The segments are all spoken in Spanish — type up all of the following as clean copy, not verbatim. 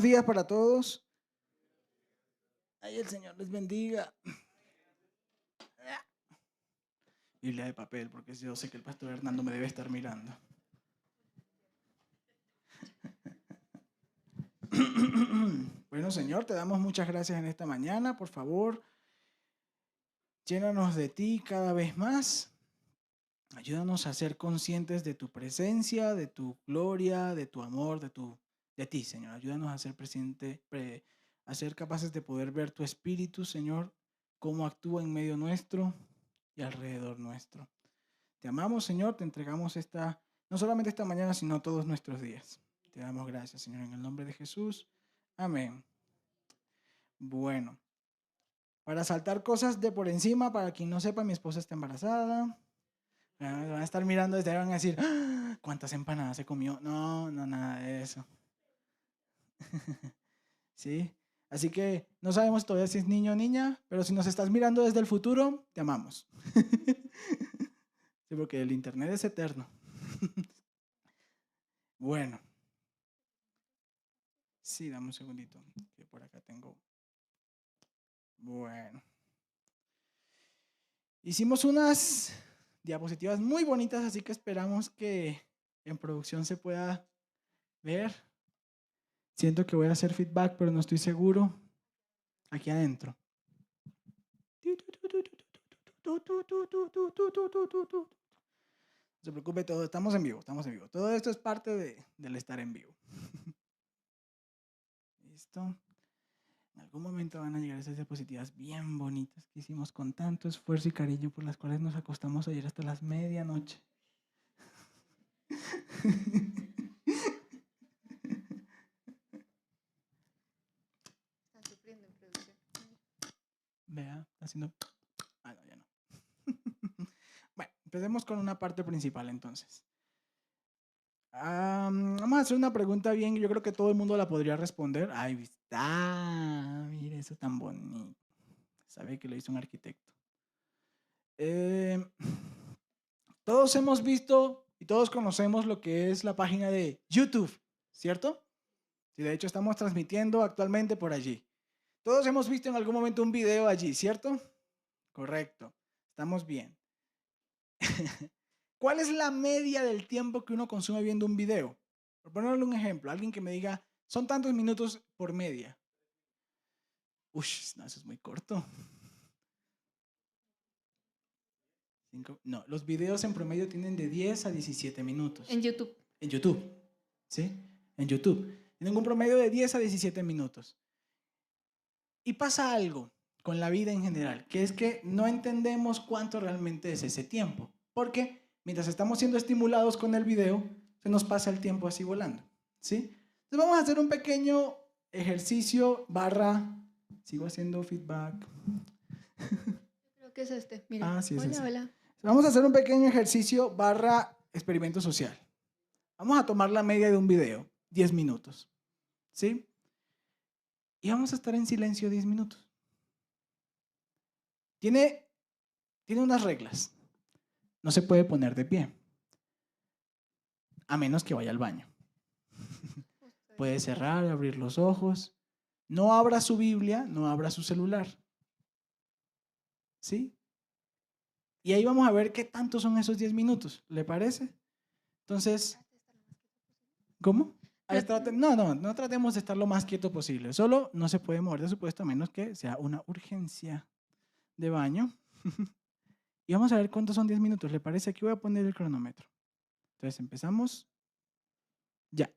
Días para todos. Ay, el Señor les bendiga. Biblia de papel, porque yo sé que el pastor Hernando me debe estar mirando. Bueno, Señor, te damos muchas gracias en esta mañana. Por favor, llénanos de ti cada vez más. Ayúdanos a ser conscientes de tu presencia, de tu gloria, de tu amor, de ti, Señor. Ayúdanos a ser a ser capaces de poder ver tu espíritu, Señor, cómo actúa en medio nuestro y alrededor nuestro. Te amamos, Señor, te entregamos no solamente esta mañana, sino todos nuestros días. Te damos gracias, Señor, en el nombre de Jesús. Amén. Bueno, para saltar cosas de por encima, para quien no sepa, mi esposa está embarazada. Van a estar mirando desde ahí, van a decir, "¡Ah! ¿Cuántas empanadas se comió?" No, no, nada de eso. ¿Sí? Así que no sabemos todavía si es niño o niña, pero si nos estás mirando desde el futuro, te amamos. Sí, porque el internet es eterno. Bueno. Sí, dame un segundito, que por acá tengo. Bueno. Hicimos unas diapositivas muy bonitas, así que esperamos que en producción se pueda ver. Siento que voy a hacer feedback, pero no estoy seguro. Aquí adentro. No se preocupe, todo, estamos en vivo, estamos en vivo. Todo esto es parte del estar en vivo. ¿Listo? En algún momento van a llegar esas diapositivas bien bonitas que hicimos con tanto esfuerzo y cariño, por las cuales nos acostamos ayer hasta las medianoche. Están sufriendo en producción. Vea, está haciendo... Ah, no, ya no. Bueno, empecemos con una parte principal entonces. Vamos a hacer una pregunta bien, yo creo que todo el mundo la podría responder. Ahí está, mire eso tan bonito. Sabe que lo hizo un arquitecto. Todos hemos visto y todos conocemos lo que es la página de YouTube, ¿cierto? Sí, de hecho estamos transmitiendo actualmente por allí. Todos hemos visto en algún momento un video allí, ¿cierto? Correcto, estamos bien. ¿Cuál es la media del tiempo que uno consume viendo un video? Por ponerle un ejemplo, alguien que me diga, son tantos minutos por media. Uy, no, eso es muy corto. No, los videos en promedio tienen de 10 a 17 minutos. En YouTube. En YouTube, ¿sí? En YouTube. Tienen un promedio de 10 a 17 minutos. Y pasa algo con la vida en general, que es que no entendemos cuánto realmente es ese tiempo. Porque mientras estamos siendo estimulados con el video, se nos pasa el tiempo así volando, ¿sí? Entonces vamos a hacer un pequeño ejercicio barra... Sigo haciendo feedback. Creo que es este. Mira. Ah, sí, es Hola, ese. hola. Vamos a hacer un pequeño ejercicio barra experimento social. Vamos a tomar la media de un video, 10 minutos, ¿sí? Y vamos a estar en silencio 10 minutos. Tiene unas reglas. No se puede poner de pie, a menos que vaya al baño. Puede cerrar, abrir los ojos. No abra su Biblia, no abra su celular. ¿Sí? Y ahí vamos a ver qué tanto son esos 10 minutos. ¿Le parece? Entonces, ¿cómo? No tratemos de estar lo más quieto posible. Solo no se puede mover de su puesto a menos que sea una urgencia de baño. Y vamos a ver cuántos son 10 minutos. ¿Le parece? Aquí voy a poner el cronómetro. Entonces empezamos ya.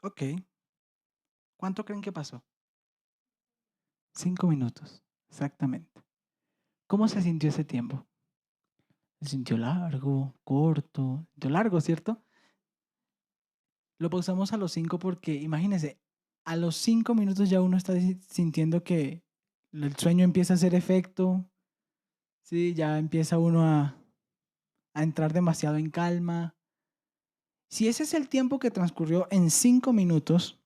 Ok. ¿Cuánto creen que pasó? 5 minutos, exactamente. ¿Cómo se sintió ese tiempo? ¿Se sintió largo, corto? Se sintió largo, ¿cierto? Lo pausamos a los 5 porque, imagínense, a los 5 minutos ya uno está sintiendo que el sueño empieza a hacer efecto, ¿sí? Ya empieza uno a entrar demasiado en calma. Si ese es el tiempo que transcurrió en 5 minutos,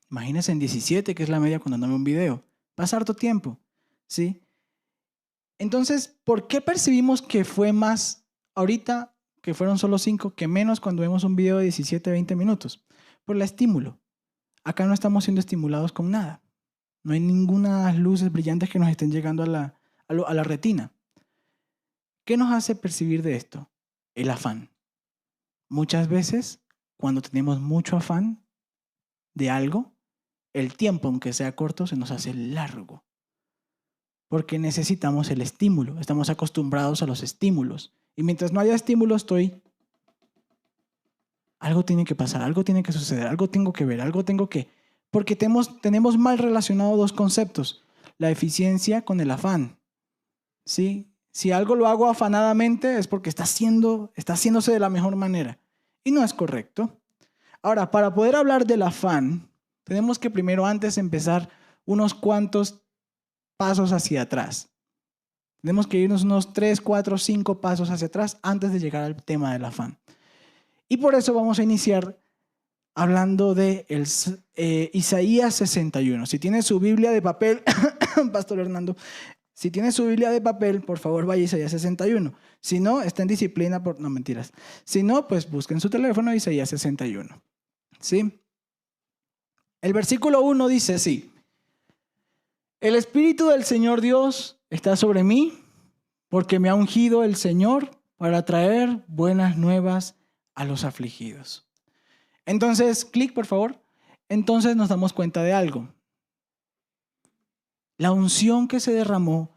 imagínense en 17, que es la media cuando ando un video. Pasa harto tiempo, ¿sí? Entonces, ¿por qué percibimos que fue más ahorita, que fueron solo 5, que menos cuando vemos un video de 17, 20 minutos? Por el estímulo. Acá no estamos siendo estimulados con nada. No hay ninguna luces brillantes que nos estén llegando a la retina. ¿Qué nos hace percibir de esto? El afán. Muchas veces, cuando tenemos mucho afán de algo, el tiempo, aunque sea corto, se nos hace largo. Porque necesitamos el estímulo. Estamos acostumbrados a los estímulos. Y mientras no haya estímulo, algo tiene que pasar, algo tiene que suceder, algo tengo que ver, algo tengo que... Porque tenemos mal relacionado dos conceptos. La eficiencia con el afán. ¿Sí? Si algo lo hago afanadamente es porque está haciéndose de la mejor manera. Y no es correcto. Ahora, para poder hablar del afán, tenemos que primero antes empezar unos cuantos pasos hacia atrás. Tenemos que irnos unos 3, 4, 5 pasos hacia atrás antes de llegar al tema del afán. Y por eso vamos a iniciar hablando de Isaías 61. Si tiene su Biblia de papel, Pastor Hernando, si tiene su Biblia de papel, por favor vaya a Isaías 61. Si no, está en disciplina por... No, mentiras. Si no, pues busquen su teléfono Isaías 61. ¿Sí? El versículo 1 dice así: el Espíritu del Señor Dios está sobre mí, porque me ha ungido el Señor para traer buenas nuevas a los afligidos. Entonces, clic por favor. Entonces nos damos cuenta de algo. La unción que se derramó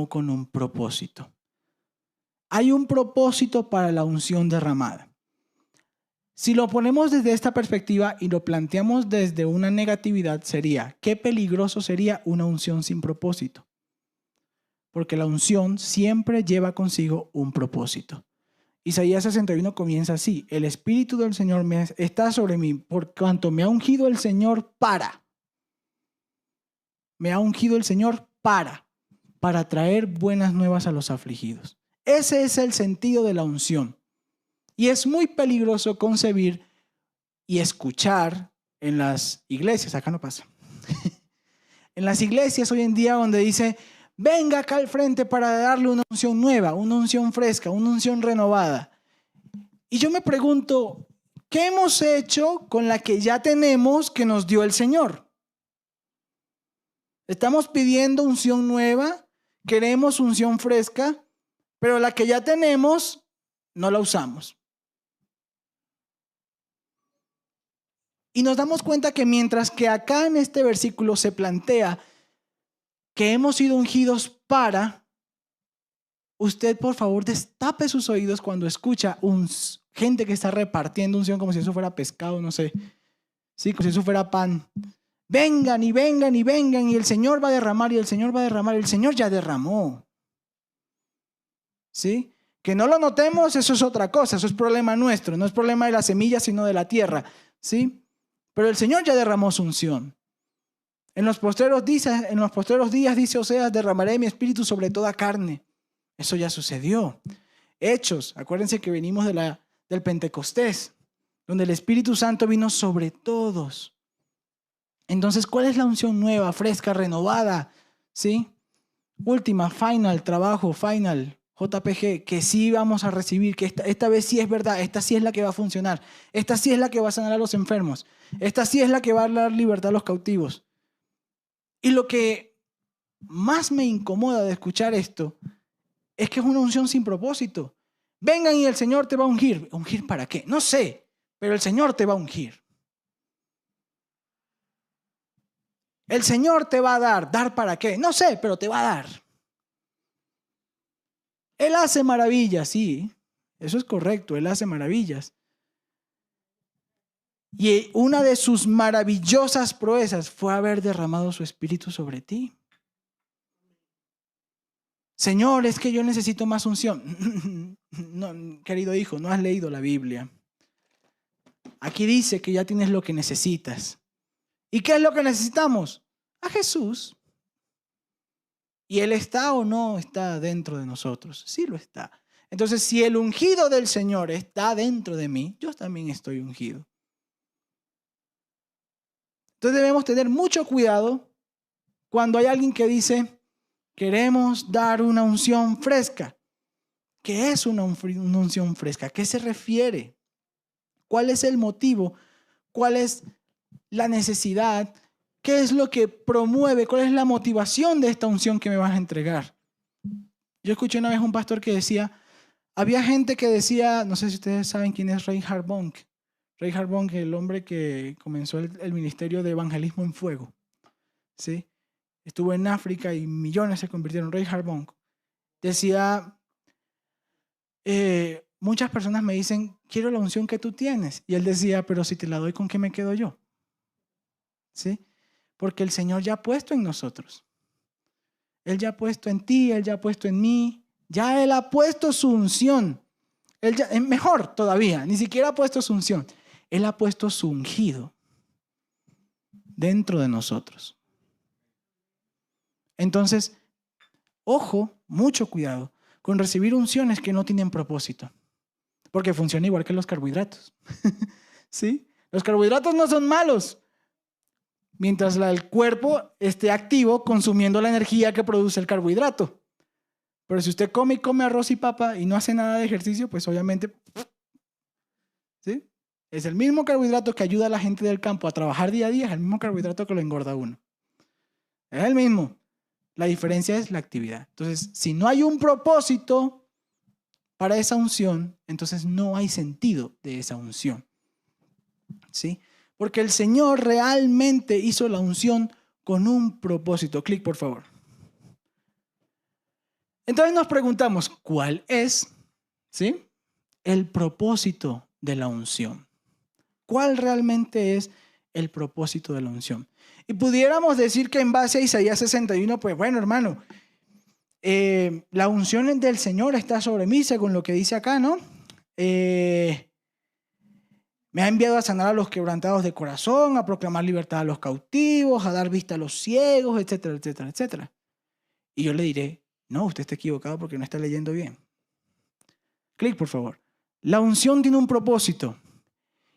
con un propósito. Hay un propósito para la unción derramada. Si lo ponemos desde esta perspectiva y lo planteamos desde una negatividad, sería, qué peligroso sería una unción sin propósito. Porque la unción siempre lleva consigo un propósito. Isaías 61 comienza así: el Espíritu del Señor está sobre mí, por cuanto me ha ungido el Señor me ha ungido el Señor para traer buenas nuevas a los afligidos. Ese es el sentido de la unción. Y es muy peligroso concebir y escuchar en las iglesias, acá no pasa, en las iglesias hoy en día donde dice, venga acá al frente para darle una unción nueva, una unción fresca, una unción renovada. Y yo me pregunto, ¿qué hemos hecho con la que ya tenemos que nos dio el Señor? Estamos pidiendo unción nueva, queremos unción fresca, pero la que ya tenemos no la usamos. Y nos damos cuenta que mientras que acá en este versículo se plantea que hemos sido ungidos para, usted por favor destape sus oídos cuando escucha gente que está repartiendo unción como si eso fuera pescado, no sé, sí, como si eso fuera pan. Vengan y vengan y vengan y el Señor va a derramar y el Señor va a derramar. El Señor ya derramó. ¿Sí? Que no lo notemos, eso es otra cosa, eso es problema nuestro, no es problema de la semilla sino de la tierra. ¿Sí? Pero el Señor ya derramó su unción. En los postreros días, dice Oseas, derramaré mi espíritu sobre toda carne. Eso ya sucedió. Hechos, acuérdense que venimos del Pentecostés, donde el Espíritu Santo vino sobre todos. Entonces, ¿cuál es la unción nueva, fresca, renovada? ¿Sí? Última, trabajo, JPG, que sí vamos a recibir, que esta vez sí es verdad, esta sí es la que va a funcionar, esta sí es la que va a sanar a los enfermos, esta sí es la que va a dar libertad a los cautivos. Y lo que más me incomoda de escuchar esto es que es una unción sin propósito. Vengan y el Señor te va a ungir. ¿Ungir para qué? No sé, pero el Señor te va a ungir. El Señor te va a dar. ¿Dar para qué? No sé, pero te va a dar. Él hace maravillas, sí. Eso es correcto, Él hace maravillas. Y una de sus maravillosas proezas fue haber derramado su espíritu sobre ti. Señor, es que yo necesito más unción. No, querido hijo, no has leído la Biblia. Aquí dice que ya tienes lo que necesitas. ¿Y qué es lo que necesitamos? A Jesús. ¿Y Él está o no está dentro de nosotros? Sí lo está. Entonces, si el ungido del Señor está dentro de mí, yo también estoy ungido. Entonces debemos tener mucho cuidado cuando hay alguien que dice, queremos dar una unción fresca. ¿Qué es una unción fresca? ¿A qué se refiere? ¿Cuál es el motivo? ¿Cuál es la necesidad? ¿Qué es lo que promueve? ¿Cuál es la motivación de esta unción que me vas a entregar? Yo escuché una vez un pastor que decía, había gente que decía, no sé si ustedes saben quién es Reinhard Bonk. Reinhard Bonk, el hombre que comenzó el ministerio de evangelismo en fuego. ¿Sí? Estuvo en África y millones se convirtieron. Reinhard Bonk decía, muchas personas me dicen, quiero la unción que tú tienes. Y él decía, pero si te la doy, ¿con qué me quedo yo? ¿Sí? Porque el Señor ya ha puesto en nosotros. Él ya ha puesto en ti, Él ya ha puesto en mí. Ya Él ha puesto su unción. Él ya, mejor todavía, ni siquiera ha puesto su unción. Él ha puesto su ungido dentro de nosotros. Entonces, ojo, mucho cuidado con recibir unciones que no tienen propósito. Porque funciona igual que los carbohidratos. ¿Sí? Los carbohidratos no son malos mientras el cuerpo esté activo consumiendo la energía que produce el carbohidrato. Pero si usted come y come arroz y papa y no hace nada de ejercicio, pues obviamente, ¿sí? Es el mismo carbohidrato que ayuda a la gente del campo a trabajar día a día, es el mismo carbohidrato que lo engorda a uno. Es el mismo. La diferencia es la actividad. Entonces, si no hay un propósito para esa unción, entonces no hay sentido de esa unción. ¿Sí? Porque el Señor realmente hizo la unción con un propósito. Clic, por favor. Entonces nos preguntamos, ¿cuál es, ¿sí?, el propósito de la unción? ¿Cuál realmente es el propósito de la unción? Y pudiéramos decir que en base a Isaías 61, pues bueno, hermano, la unción del Señor está sobre mí, según lo que dice acá, ¿no? Me ha enviado a sanar a los quebrantados de corazón, a proclamar libertad a los cautivos, a dar vista a los ciegos, etcétera, etcétera, etcétera. Y yo le diré, no, usted está equivocado porque no está leyendo bien. Clic, por favor. La unción tiene un propósito.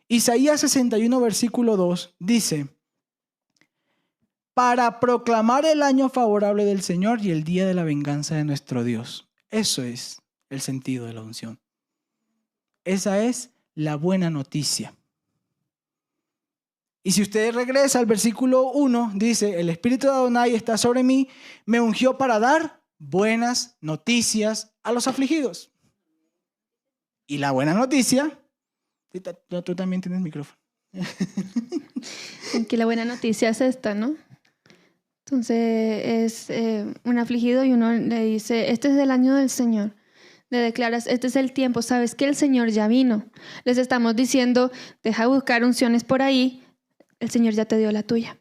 Isaías 61, versículo 2, dice, para proclamar el año favorable del Señor y el día de la venganza de nuestro Dios. Eso es el sentido de la unción. Esa es la buena noticia. Y si usted regresa al versículo 1, dice, el Espíritu de Adonai está sobre mí, me ungió para dar buenas noticias a los afligidos. Y la buena noticia, tú también tienes micrófono. Aquí la buena noticia es esta, ¿no? Entonces es un afligido y uno le dice, este es el año del Señor. Le declaras, este es el tiempo, sabes que el Señor ya vino. Les estamos diciendo, deja de buscar unciones por ahí, el Señor ya te dio la tuya.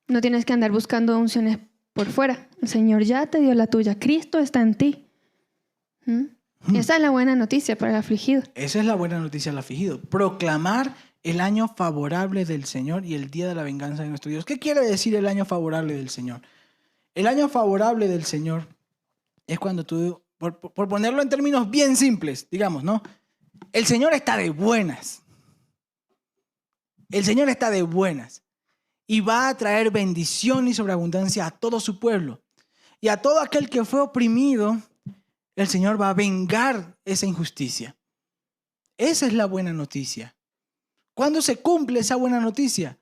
No tienes que andar buscando unciones por fuera. El Señor ya te dio la tuya. Cristo está en ti. Esa es la buena noticia para el afligido. Esa es la buena noticia al afligido. Proclamar el año favorable del Señor y el día de la venganza de nuestro Dios. ¿Qué quiere decir el año favorable del Señor? El año favorable del Señor es cuando tú, por ponerlo en términos bien simples, digamos, ¿no? El Señor está de buenas. El Señor está de buenas. Y va a traer bendición y sobreabundancia a todo su pueblo. Y a todo aquel que fue oprimido, el Señor va a vengar esa injusticia. Esa es la buena noticia. ¿Cuándo se cumple esa buena noticia?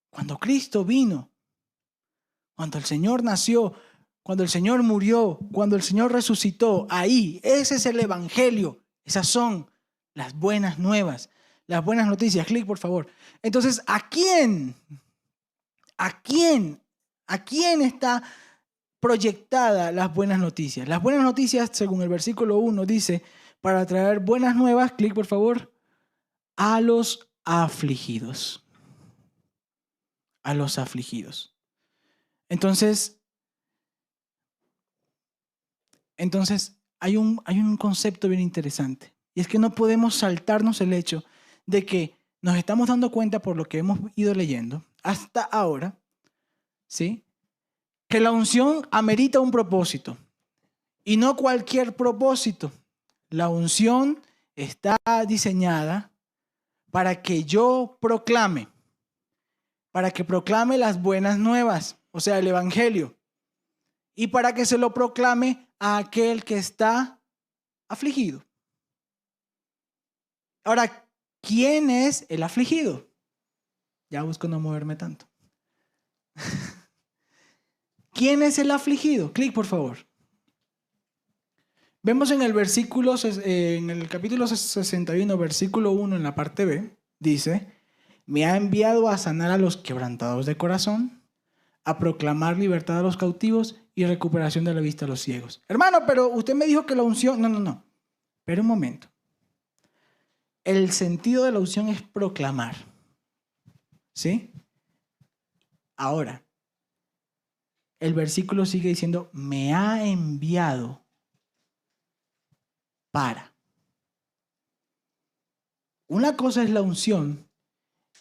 Cuando Cristo vino. Cuando el Señor nació. Cuando el Señor murió. Cuando el Señor resucitó. Ahí, ese es el evangelio. Esas son las buenas nuevas. Las buenas noticias. Clic, por favor. Entonces, ¿a quién está proyectada las buenas noticias? Las buenas noticias, según el versículo 1, dice, para traer buenas nuevas, clic por favor, a los afligidos. A los afligidos. Entonces hay un concepto bien interesante. Y es que no podemos saltarnos el hecho de que nos estamos dando cuenta por lo que hemos ido leyendo hasta ahora, ¿sí? Que la unción amerita un propósito. Y no cualquier propósito. La unción está diseñada para que yo proclame, para que proclame las buenas nuevas, o sea, el evangelio, y para que se lo proclame a aquel que está afligido. Ahora, ¿quién es el afligido? Ya busco no moverme tanto. ¿Quién es el afligido? Clic, por favor. Vemos en el versículo, en el capítulo 61, versículo 1, en la parte B, dice: me ha enviado a sanar a los quebrantados de corazón, a proclamar libertad a los cautivos y recuperación de la vista a los ciegos. Hermano, pero usted me dijo que la unción... No. Pero un momento. El sentido de la unción es proclamar. ¿Sí? Ahora, el versículo sigue diciendo: me ha enviado para. Una cosa es la unción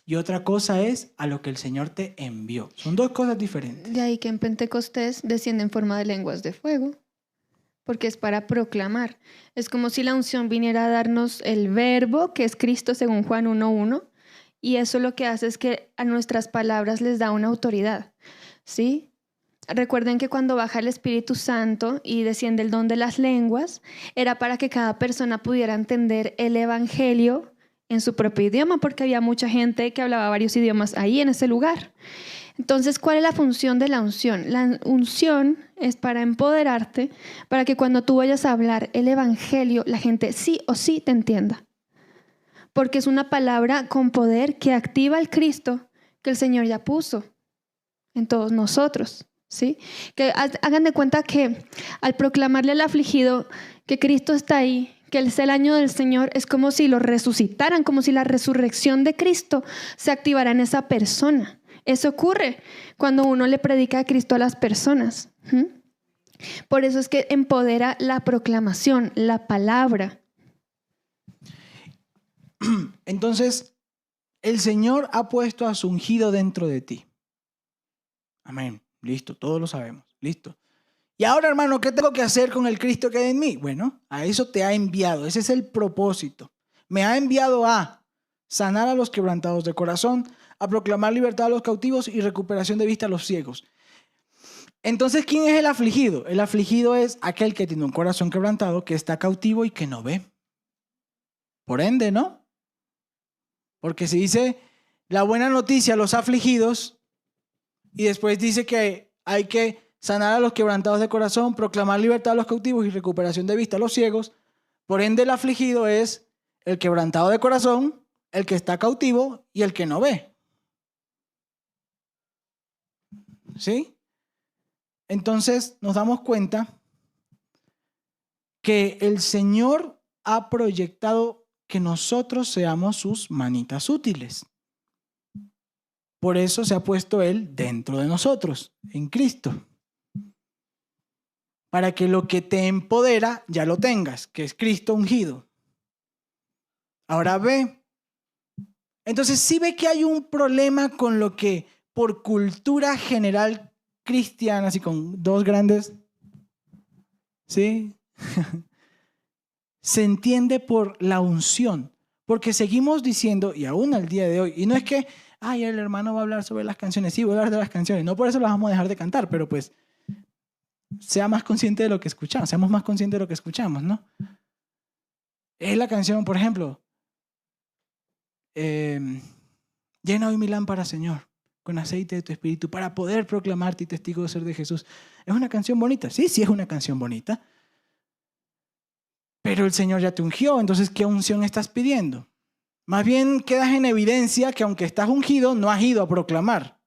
y otra cosa es a lo que el Señor te envió. Son dos cosas diferentes. De ahí que en Pentecostés desciende en forma de lenguas de fuego, porque es para proclamar. Es como si la unción viniera a darnos el verbo, que es Cristo según Juan 1:1, y eso lo que hace es que a nuestras palabras les da una autoridad, ¿sí? Recuerden que cuando baja el Espíritu Santo y desciende el don de las lenguas, era para que cada persona pudiera entender el evangelio en su propio idioma, porque había mucha gente que hablaba varios idiomas ahí en ese lugar. Entonces, ¿cuál es la función de la unción? La unción es para empoderarte, para que cuando tú vayas a hablar el evangelio, la gente sí o sí te entienda. Porque es una palabra con poder que activa el Cristo que el Señor ya puso en todos nosotros. ¿Sí? Que hagan de cuenta que al proclamarle al afligido que Cristo está ahí, que es el año del Señor, es como si lo resucitaran, como si la resurrección de Cristo se activara en esa persona. Eso ocurre cuando uno le predica a Cristo a las personas. Por eso es que empodera la proclamación, la palabra. Entonces, el Señor ha puesto a su ungido dentro de ti. Amén. Listo, todos lo sabemos. Listo. Y ahora, hermano, ¿qué tengo que hacer con el Cristo que hay en mí? Bueno, a eso te ha enviado. Ese es el propósito. Me ha enviado a sanar a los quebrantados de corazón, a proclamar libertad a los cautivos y recuperación de vista a los ciegos. Entonces, ¿quién es el afligido? El afligido es aquel que tiene un corazón quebrantado, que está cautivo y que no ve. Por ende, ¿no? Porque se dice la buena noticia a los afligidos y después dice que hay que sanar a los quebrantados de corazón, proclamar libertad a los cautivos y recuperación de vista a los ciegos. Por ende, el afligido es el quebrantado de corazón, el que está cautivo y el que no ve. ¿Sí? Entonces nos damos cuenta que el Señor ha proyectado que nosotros seamos sus manitas útiles. Por eso se ha puesto Él dentro de nosotros, en Cristo. Para que lo que te empodera ya lo tengas, que es Cristo ungido. Ahora ve. Entonces sí ve que hay un problema con lo que por cultura general cristiana, así con dos grandes, ¿sí? Se entiende por la unción. Porque seguimos diciendo, y aún al día de hoy, y no es que, ay, el hermano va a hablar sobre las canciones, sí, voy a hablar de las canciones, no por eso las vamos a dejar de cantar, pero pues sea más consciente de lo que escuchamos, seamos más conscientes de lo que escuchamos, ¿no? Es la canción, por ejemplo, llena hoy mi lámpara, Señor, con aceite de tu espíritu, para poder proclamarte y testigo de ser de Jesús. ¿Es una canción bonita? Sí, sí es una canción bonita. Pero el Señor ya te ungió, entonces ¿qué unción estás pidiendo? Más bien quedas en evidencia que aunque estás ungido, no has ido a proclamar.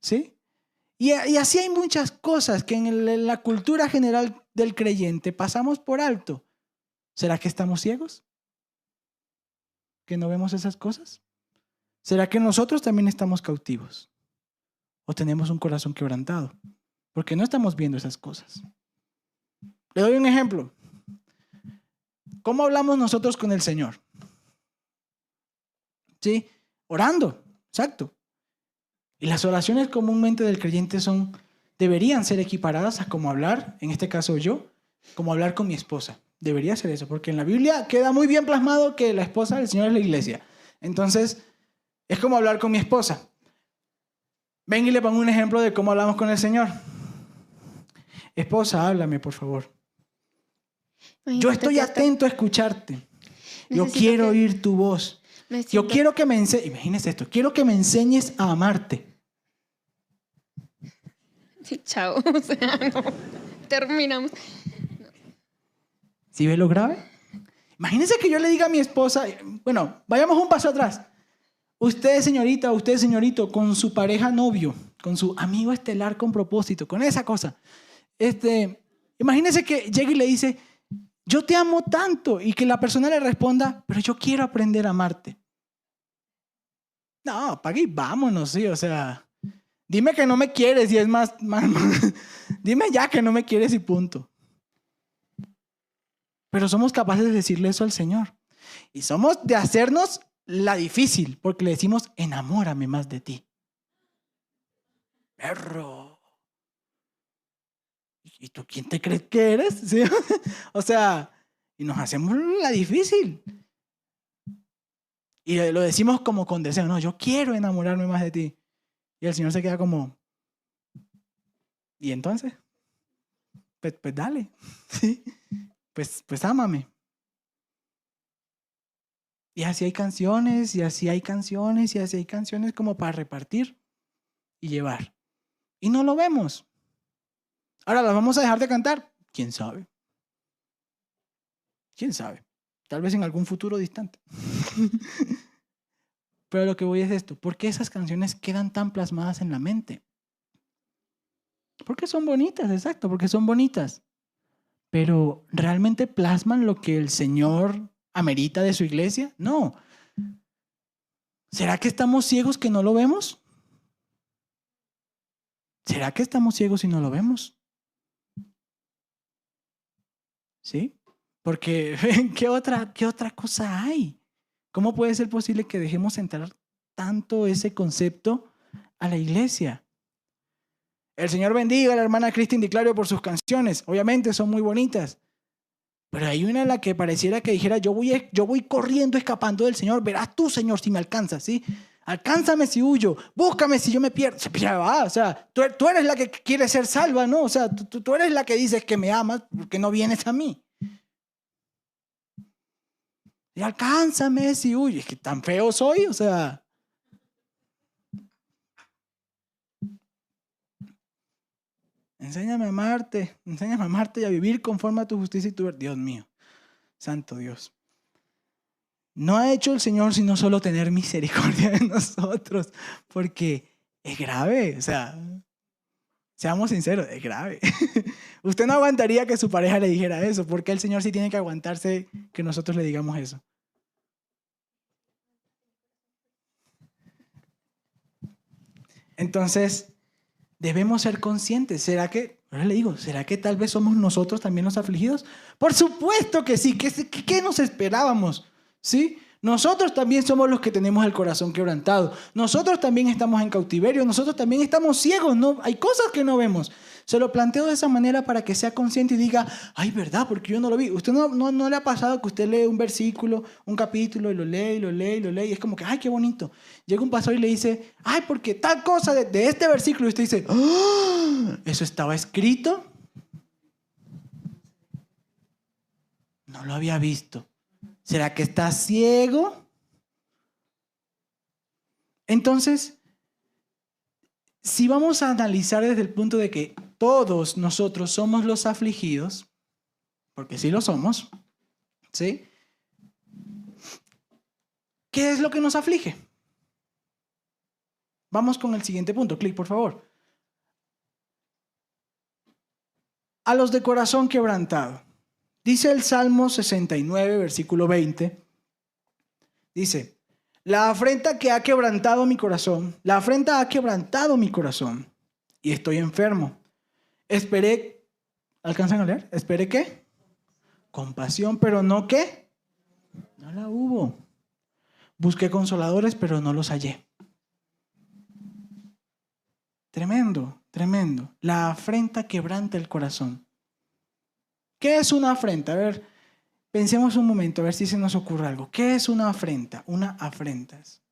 ¿Sí? Y así hay muchas cosas que en la cultura general del creyente pasamos por alto. ¿Será que estamos ciegos? ¿Que no vemos esas cosas? ¿Será que nosotros también estamos cautivos? ¿O tenemos un corazón quebrantado? Porque no estamos viendo esas cosas. Le doy un ejemplo. ¿Cómo hablamos nosotros con el Señor? ¿Sí? Orando, exacto. Y las oraciones comúnmente del creyente deberían ser equiparadas a como hablar, en este caso yo, como hablar con mi esposa. Debería ser eso, porque en la Biblia queda muy bien plasmado que la esposa del Señor es la iglesia. Entonces, es como hablar con mi esposa. Ven y le pongo un ejemplo de cómo hablamos con el Señor. Esposa, háblame, por favor. Yo estoy atento a escucharte. Yo quiero oír tu voz. Yo quiero que me enseñes, imagínese esto, quiero que me enseñes a amarte. Chao, o sea, no. Terminamos. ¿Sí ve lo grave? Imagínese que yo le diga a mi esposa, bueno, vayamos un paso atrás. Usted, señorita, usted, señorito, con su pareja novio, con su amigo estelar con propósito, con esa cosa. Imagínese que llegue y le dice, yo te amo tanto, y que la persona le responda, pero yo quiero aprender a amarte. No, apague y vámonos, sí, o sea, dime que no me quieres y es más dime ya que no me quieres y punto. Pero somos capaces de decirle eso al Señor. Y somos de hacernos la difícil, porque le decimos, enamórame más de ti. Perro. ¿Y tú quién te crees que eres? ¿Sí? O sea, y nos hacemos la difícil. Y lo decimos como con deseo, no, yo quiero enamorarme más de ti. Y el Señor se queda como, ¿y entonces? Pues dale, ¿sí? Pues ámame. Y así hay canciones, y así hay canciones, y así hay canciones como para repartir y llevar. Y no lo vemos. Ahora, ¿las vamos a dejar de cantar? ¿Quién sabe? ¿Quién sabe? Tal vez en algún futuro distante. Pero lo que voy es esto. ¿Por qué esas canciones quedan tan plasmadas en la mente? Porque son bonitas, exacto, porque son bonitas. Pero ¿realmente plasman lo que el Señor amerita de su iglesia? No. ¿Será que estamos ciegos que no lo vemos? ¿Será que estamos ciegos y no lo vemos? ¿Sí? Porque ¿qué otra cosa hay? ¿Cómo puede ser posible que dejemos entrar tanto ese concepto a la iglesia? El Señor bendiga a la hermana Cristin Di Clario por sus canciones. Obviamente son muy bonitas. Pero hay una en la que pareciera que dijera, yo voy corriendo, escapando del Señor. Verás tú, Señor, si me alcanzas, ¿sí? Alcánzame si huyo. Búscame si yo me pierdo. Ya va, o sea, tú eres la que quiere ser salva, ¿no? O sea, tú eres la que dices que me amas porque no vienes a mí. Y alcánzame si huyo. Es que tan feo soy, o sea. Enséñame a amarte y a vivir conforme a tu justicia y tu verdad. Dios mío, santo Dios. No ha hecho el Señor sino solo tener misericordia de nosotros, porque es grave, o sea, seamos sinceros, es grave. Usted no aguantaría que su pareja le dijera eso, porque el Señor sí tiene que aguantarse que nosotros le digamos eso. Entonces, debemos ser conscientes. ¿Será que tal vez somos nosotros también los afligidos? Por supuesto que sí. ¿Qué nos esperábamos? ¿Sí? Nosotros también somos los que tenemos el corazón quebrantado. Nosotros también estamos en cautiverio. Nosotros también estamos ciegos, ¿no? Hay cosas que no vemos. Se lo planteo de esa manera para que sea consciente y diga, ay, ¿verdad? Porque yo no lo vi. ¿Usted no le ha pasado que usted lee un versículo, un capítulo y lo lee, y lo lee, y lo lee? Y es como que, ay, qué bonito. Llega un pastor y le dice, ay, porque tal cosa de este versículo. Y usted dice, ¡oh! ¿Eso estaba escrito? No lo había visto. ¿Será que está ciego? Entonces, si vamos a analizar desde el punto de que todos nosotros somos los afligidos, porque sí lo somos, ¿sí? ¿Qué es lo que nos aflige? Vamos con el siguiente punto. Clic, por favor. A los de corazón quebrantado. Dice el Salmo 69, versículo 20. Dice, la afrenta que ha quebrantado mi corazón, la afrenta ha quebrantado mi corazón y estoy enfermo. Esperé, ¿alcanzan a leer? ¿Esperé qué? Compasión, pero no ¿qué? No la hubo. Busqué consoladores, pero no los hallé. Tremendo, tremendo. La afrenta quebranta el corazón. ¿Qué es una afrenta? A ver, pensemos un momento, a ver si se nos ocurre algo. ¿Qué es una afrenta? Una afrenta es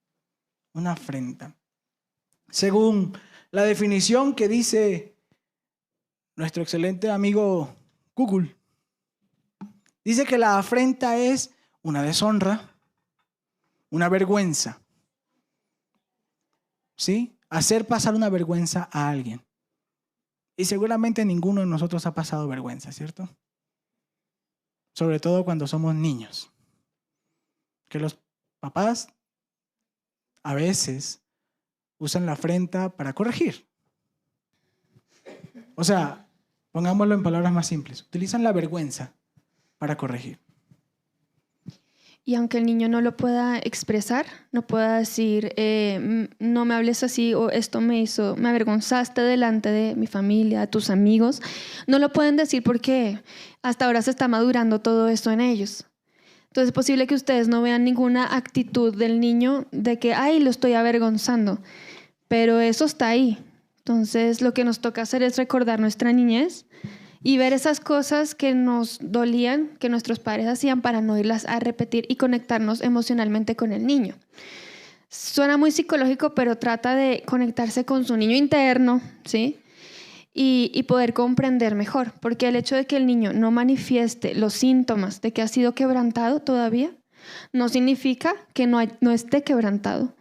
una afrenta. Según la definición que dice nuestro excelente amigo Google, dice que la afrenta es una deshonra, una vergüenza. ¿Sí? Hacer pasar una vergüenza a alguien. Y seguramente ninguno de nosotros ha pasado vergüenza, ¿cierto? Sobre todo cuando somos niños. Que los papás a veces usan la afrenta para corregir. O sea, pongámoslo en palabras más simples. Utilizan la vergüenza para corregir. Y aunque el niño no lo pueda expresar, no pueda decir, no me hables así o esto me avergonzaste delante de mi familia, de tus amigos, no lo pueden decir porque hasta ahora se está madurando todo esto en ellos. Entonces es posible que ustedes no vean ninguna actitud del niño de que, ay, lo estoy avergonzando, pero eso está ahí. Entonces lo que nos toca hacer es recordar nuestra niñez y ver esas cosas que nos dolían, que nuestros padres hacían para no irlas a repetir y conectarnos emocionalmente con el niño. Suena muy psicológico, pero trata de conectarse con su niño interno, ¿sí? Y poder comprender mejor, porque el hecho de que el niño no manifieste los síntomas de que ha sido quebrantado todavía, no significa que no esté quebrantado.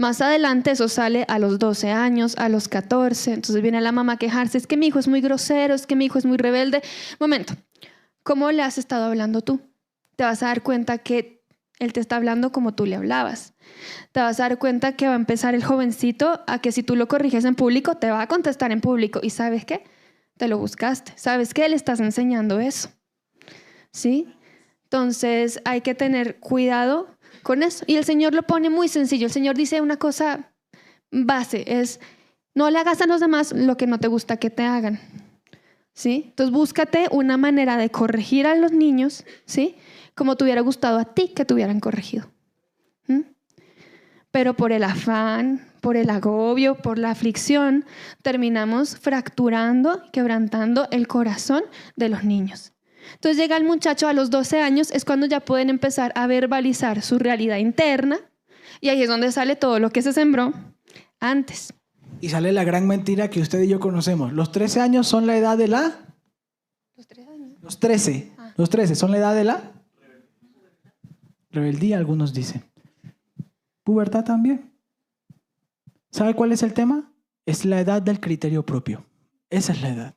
Más adelante eso sale a los 12 años, a los 14, entonces viene la mamá a quejarse, es que mi hijo es muy grosero, es que mi hijo es muy rebelde. Momento, ¿cómo le has estado hablando tú? Te vas a dar cuenta que él te está hablando como tú le hablabas. Te vas a dar cuenta que va a empezar el jovencito a que si tú lo corriges en público, te va a contestar en público. ¿Y sabes qué? Te lo buscaste. ¿Sabes qué? Le estás enseñando eso. ¿Sí? Entonces hay que tener cuidado con eso. Y el Señor lo pone muy sencillo. El Señor dice una cosa base, es no le hagas a los demás lo que no te gusta que te hagan. ¿Sí? Entonces búscate una manera de corregir a los niños, ¿sí? Como te hubiera gustado a ti que te hubieran corregido. Pero por el afán, por el agobio, por la aflicción, terminamos fracturando, quebrantando el corazón de los niños. Entonces llega el muchacho a los 12 años, es cuando ya pueden empezar a verbalizar su realidad interna y ahí es donde sale todo lo que se sembró antes. Y sale la gran mentira que usted y yo conocemos. Los 13 años son la edad de la... ¿Los 3 años? Los 13. Los 13 son la edad de la... Rebeldía, algunos dicen. Pubertad también. ¿Sabe cuál es el tema? Es la edad del criterio propio. Esa es la edad.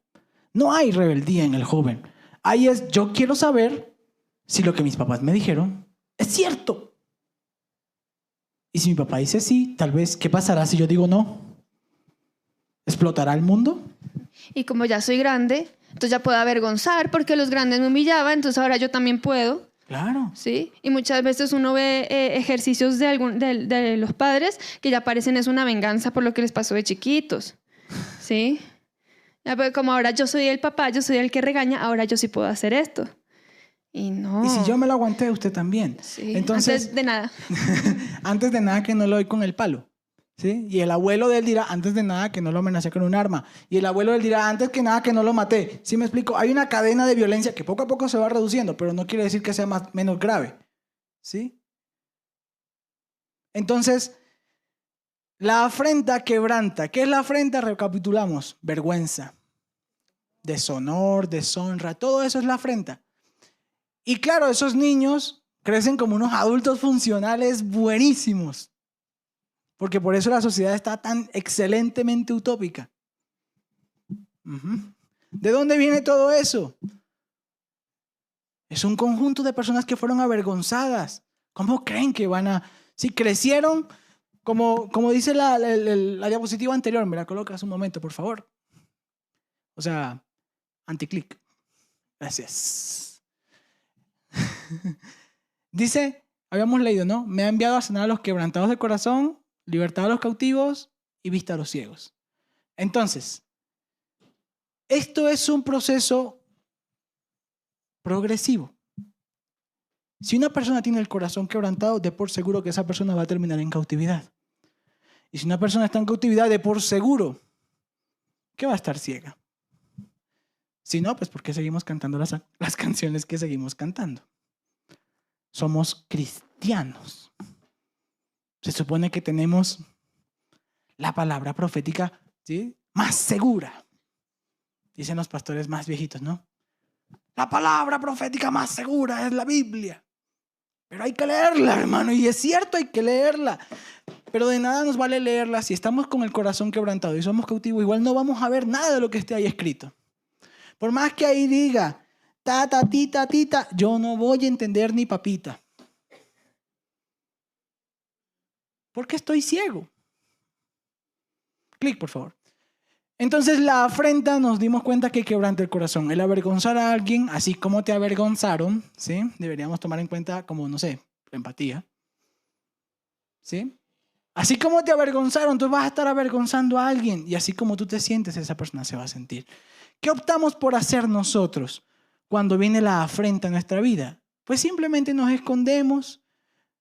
No hay rebeldía en el joven. Ahí es, yo quiero saber si lo que mis papás me dijeron es cierto. Y si mi papá dice sí, tal vez, ¿qué pasará si yo digo no? ¿Explotará el mundo? Y como ya soy grande, entonces ya puedo avergonzar porque los grandes me humillaban, entonces ahora yo también puedo. Claro. ¿Sí? Y muchas veces uno ve ejercicios de los padres que ya parecen es una venganza por lo que les pasó de chiquitos. ¿Sí? Ya, pues, como ahora yo soy el papá, yo soy el que regaña, ahora yo sí puedo hacer esto. Y no. Y si yo me lo aguanté, usted también. Sí, Entonces, antes de nada. antes de nada que no lo doy con el palo. ¿Sí? Y el abuelo de él dirá, antes de nada que no lo amenacé con un arma. Y el abuelo de él dirá, antes que nada que no lo maté. ¿Sí me explico? Hay una cadena de violencia que poco a poco se va reduciendo, pero no quiere decir que sea menos grave. ¿Sí? Entonces, la afrenta quebranta. ¿Qué es la afrenta? Recapitulamos. Vergüenza, deshonor, deshonra, todo eso es la afrenta. Y claro, esos niños crecen como unos adultos funcionales buenísimos. Porque por eso la sociedad está tan excelentemente utópica. ¿De dónde viene todo eso? Es un conjunto de personas que fueron avergonzadas. ¿Cómo creen que van a...? Si crecieron, como dice la diapositiva anterior, me la colocas un momento, por favor. O sea, anticlick. Gracias. Dice, habíamos leído, ¿no? Me ha enviado a sanar a los quebrantados de corazón, libertad a los cautivos y vista a los ciegos. Entonces, esto es un proceso progresivo. Si una persona tiene el corazón quebrantado, de por seguro que esa persona va a terminar en cautividad. Y si una persona está en cautividad, de por seguro que va a estar ciega. Si no, pues ¿por qué seguimos cantando las canciones que seguimos cantando? Somos cristianos. Se supone que tenemos la palabra profética, ¿sí?, más segura. Dicen los pastores más viejitos, ¿no? La palabra profética más segura es la Biblia. Pero hay que leerla, hermano. Y es cierto, hay que leerla. Pero de nada nos vale leerla si estamos con el corazón quebrantado y somos cautivos. Igual no vamos a ver nada de lo que esté ahí escrito. Por más que ahí diga, tata, tita, tita, yo no voy a entender ni papita. Porque estoy ciego. Clic, por favor. Entonces la afrenta nos dimos cuenta que quebranta el corazón. El avergonzar a alguien, así como te avergonzaron, ¿sí? Deberíamos tomar en cuenta como, no sé, empatía. ¿Sí? Así como te avergonzaron, tú vas a estar avergonzando a alguien. Y así como tú te sientes, esa persona se va a sentir. ¿Qué optamos por hacer nosotros cuando viene la afrenta en nuestra vida? Pues simplemente nos escondemos,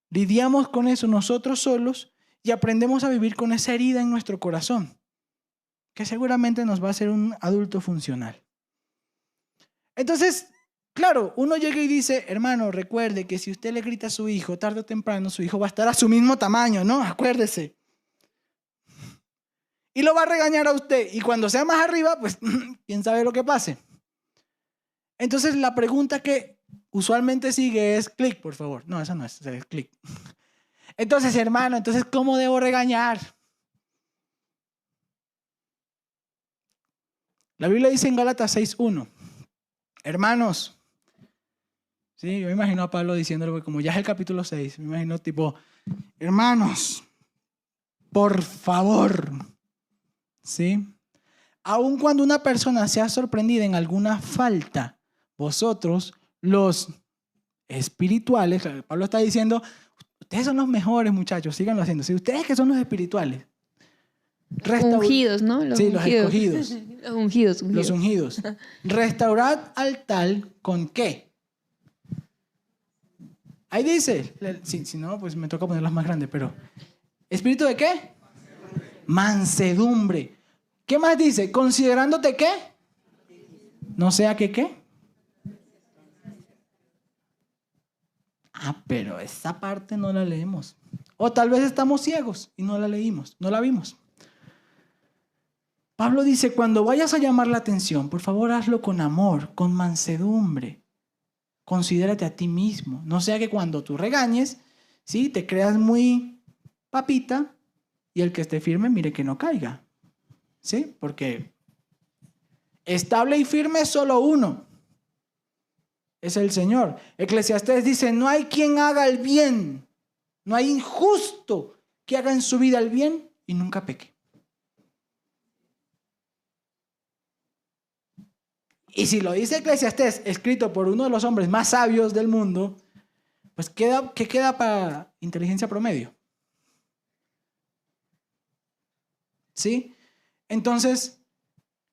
lidiamos con eso nosotros solos y aprendemos a vivir con esa herida en nuestro corazón, que seguramente nos va a hacer un adulto funcional. Entonces, claro, uno llega y dice, hermano, recuerde que si usted le grita a su hijo, tarde o temprano, su hijo va a estar a su mismo tamaño, ¿no? Acuérdese. Y lo va a regañar a usted. Y cuando sea más arriba, pues, quién sabe lo que pase. Entonces, la pregunta que usualmente sigue es, clic, por favor. No, esa no es clic. Entonces, hermano, entonces, ¿cómo debo regañar? La Biblia dice en Gálatas 6:1, hermanos, sí, yo me imagino a Pablo diciéndolo, como ya es el capítulo 6, me imagino tipo, hermanos, por favor, ¿sí? Aun cuando una persona sea sorprendida en alguna falta, vosotros, los espirituales, Pablo está diciendo, ustedes son los mejores, muchachos, síganlo haciendo, ¿sí? Ustedes que son los espirituales. Ungidos, ¿no? Los sí, ungidos. Los escogidos. Los ungidos. Los ungidos. Restaurad al tal con qué. Ahí dice, si no, pues me toca ponerlas más grandes, pero ¿espíritu de qué? Mansedumbre. ¿Qué más dice? Considerándote qué. No sea que qué. Pero esa parte no la leemos. O tal vez estamos ciegos y no la leímos, no la vimos. Pablo dice, cuando vayas a llamar la atención, por favor hazlo con amor, con mansedumbre. Considérate a ti mismo. No sea que cuando tú regañes, ¿sí?, te creas muy papita y el que esté firme mire que no caiga. ¿Sí? Porque estable y firme es solo uno. Es el Señor. Eclesiastés dice, no hay quien haga el bien. No hay injusto que haga en su vida el bien y nunca peque. Y si lo dice Eclesiastés, escrito por uno de los hombres más sabios del mundo, pues ¿qué queda para inteligencia promedio? ¿Sí? Entonces,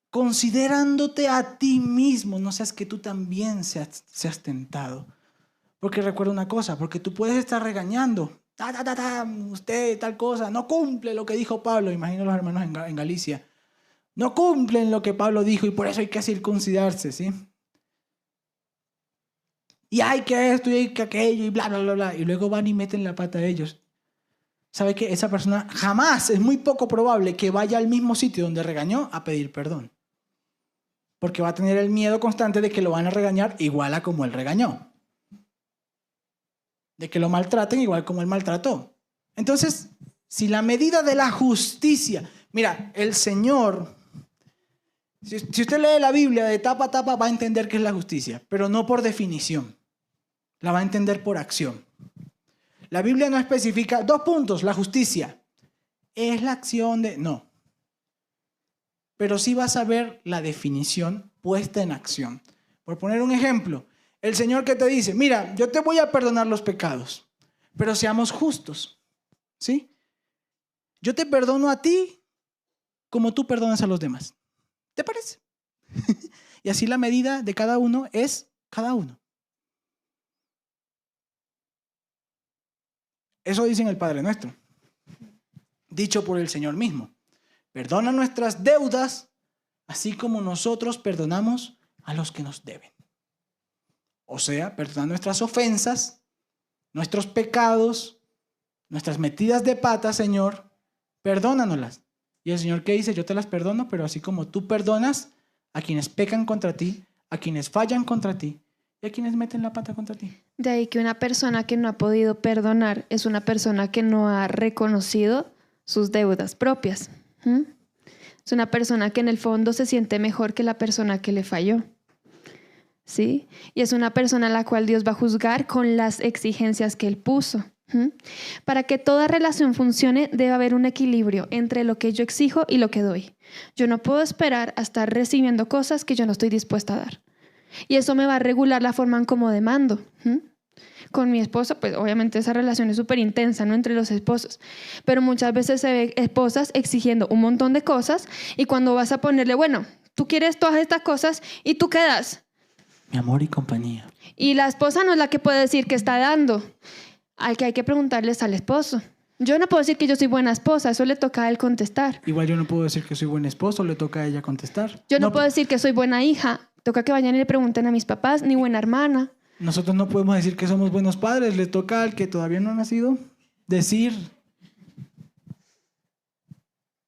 considerándote a ti mismo, no seas que tú también seas tentado. Porque recuerda una cosa, porque tú puedes estar regañando. Usted tal cosa, no cumple lo que dijo Pablo. Imagino los hermanos en Galicia. No cumplen lo que Pablo dijo y por eso hay que circuncidarse, ¿sí? Y hay que esto y hay que aquello y bla, bla, bla, bla. Y luego van y meten la pata a ellos. ¿Sabe qué? Esa persona jamás, es muy poco probable que vaya al mismo sitio donde regañó a pedir perdón. Porque va a tener el miedo constante de que lo van a regañar igual a como él regañó. De que lo maltraten igual como él maltrató. Entonces, si la medida de la justicia... Mira, el Señor... Si usted lee la Biblia de tapa a tapa, va a entender qué es la justicia, pero no por definición. La va a entender por acción. La Biblia no especifica 2 puntos, la justicia. Es la acción de... No. Pero sí vas a ver la definición puesta en acción. Por poner un ejemplo, El Señor que te dice, mira, yo te voy a perdonar los pecados, pero seamos justos, ¿sí? Yo te perdono a ti como tú perdonas a los demás. ¿Te parece? Y así la medida de cada uno es cada uno. Eso dice en el Padre Nuestro, dicho por el Señor mismo. Perdona nuestras deudas, así como nosotros perdonamos a los que nos deben. O sea, perdona nuestras ofensas, nuestros pecados, nuestras metidas de pata, Señor, perdónanoslas. Y el Señor, ¿qué dice? Yo te las perdono, pero así como tú perdonas a quienes pecan contra ti, a quienes fallan contra ti y a quienes meten la pata contra ti. De ahí que una persona que no ha podido perdonar es una persona que no ha reconocido sus deudas propias. Es una persona que en el fondo se siente mejor que la persona que le falló. ¿Sí? Y es una persona a la cual Dios va a juzgar con las exigencias que Él puso. Para que toda relación funcione, debe haber un equilibrio entre lo que yo exijo y lo que doy. Yo no puedo esperar a estar recibiendo cosas que yo no estoy dispuesta a dar. Y eso me va a regular la forma en cómo demando. Con mi esposo, pues obviamente esa relación es súper intensa, ¿no? Entre los esposos. Pero muchas veces se ve esposas exigiendo un montón de cosas y cuando vas a ponerle, bueno, tú quieres todas estas cosas y tú qué das. Mi amor y compañía. Y la esposa no es la que puede decir que está dando. Al que hay que preguntarles al esposo. Yo no puedo decir que yo soy buena esposa, eso le toca a él contestar. Igual yo no puedo decir que soy buen esposo, le toca a ella contestar. Yo no puedo decir que soy buena hija, toca que vayan y le pregunten a mis papás, ni buena hermana. Nosotros no podemos decir que somos buenos padres, le toca al que todavía no ha nacido decir.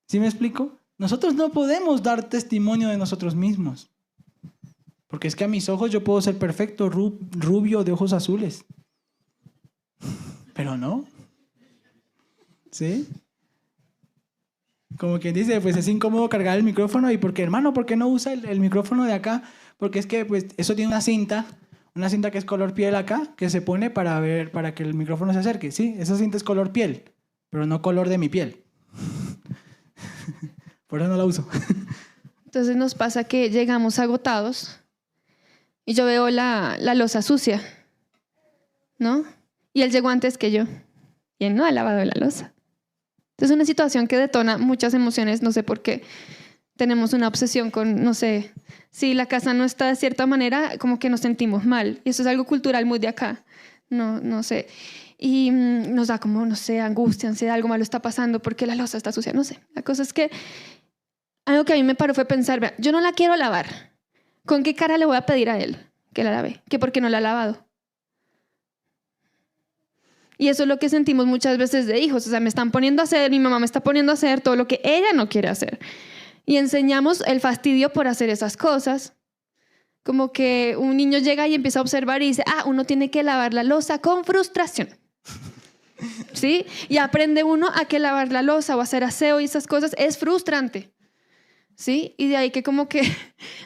¿Sí me explico? Nosotros no podemos dar testimonio de nosotros mismos. Porque es que a mis ojos yo puedo ser perfecto, rubio, de ojos azules. Pero no. ¿Sí? Como quien dice, pues es incómodo cargar el micrófono. ¿Y por qué, hermano? ¿Por qué no usa el micrófono de acá? Porque es que pues eso tiene una cinta que es color piel acá, que se pone para que el micrófono se acerque. Sí, esa cinta es color piel, pero no color de mi piel. Por eso no la uso. Entonces nos pasa que llegamos agotados y yo veo la loza sucia, ¿no? Y él llegó antes que yo. Y él no ha lavado la loza. Entonces es una situación que detona muchas emociones, no sé por qué. Tenemos una obsesión con, no sé, si la casa no está de cierta manera, como que nos sentimos mal. Y eso es algo cultural muy de acá. No sé. Y nos da como, no sé, angustia, ansiedad, algo malo está pasando porque la loza está sucia, no sé. La cosa es que algo que a mí me paró fue pensar, vea, yo no la quiero lavar. ¿Con qué cara le voy a pedir a él que la lave? ¿Que por qué no la ha lavado? Y eso es lo que sentimos muchas veces de hijos. O sea, me están poniendo a hacer, mi mamá me está poniendo a hacer todo lo que ella no quiere hacer. Y enseñamos el fastidio por hacer esas cosas. Como que un niño llega y empieza a observar y dice, uno tiene que lavar la loza con frustración. ¿Sí? Y aprende uno a que lavar la loza o hacer aseo y esas cosas es frustrante. ¿Sí? Y de ahí que como que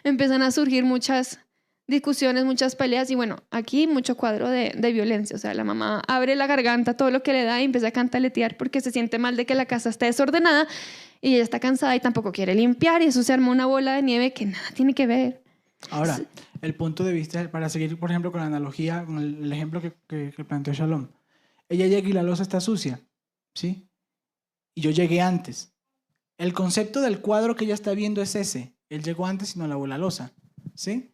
empiezan a surgir muchas discusiones, muchas peleas y bueno, aquí mucho cuadro de violencia. O sea, la mamá abre la garganta, todo lo que le da y empieza a cantaletear porque se siente mal de que la casa esté desordenada y ella está cansada y tampoco quiere limpiar y eso se armó una bola de nieve que nada tiene que ver. Ahora, el punto de vista, para seguir, por ejemplo, con la analogía, con el ejemplo que planteó Shalom. Ella llega y la loza está sucia, ¿sí? Y yo llegué antes. El concepto del cuadro que ella está viendo es ese. Él llegó antes y no lavó la loza, ¿sí?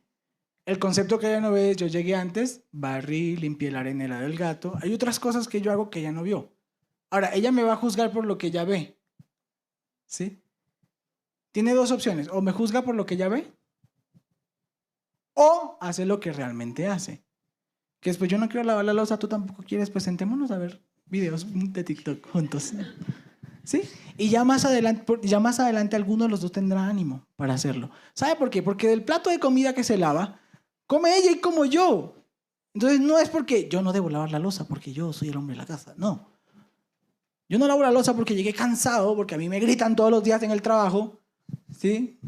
El concepto que ella no ve es yo llegué antes, barrí, limpié la arenera del gato. Hay otras cosas que yo hago que ella no vio. Ahora, ella me va a juzgar por lo que ella ve, ¿sí? Tiene dos opciones. O me juzga por lo que ella ve o hace lo que realmente hace. Que después yo no quiero lavar la loza, tú tampoco quieres, pues sentémonos a ver videos de TikTok juntos. ¿Sí? Y ya más adelante alguno de los dos tendrá ánimo para hacerlo. ¿Sabe por qué? Porque del plato de comida que se lava, come ella y como yo. Entonces no es porque yo no debo lavar la loza porque yo soy el hombre de la casa. No. Yo no lavo la loza porque llegué cansado, porque a mí me gritan todos los días en el trabajo. ¿Sí?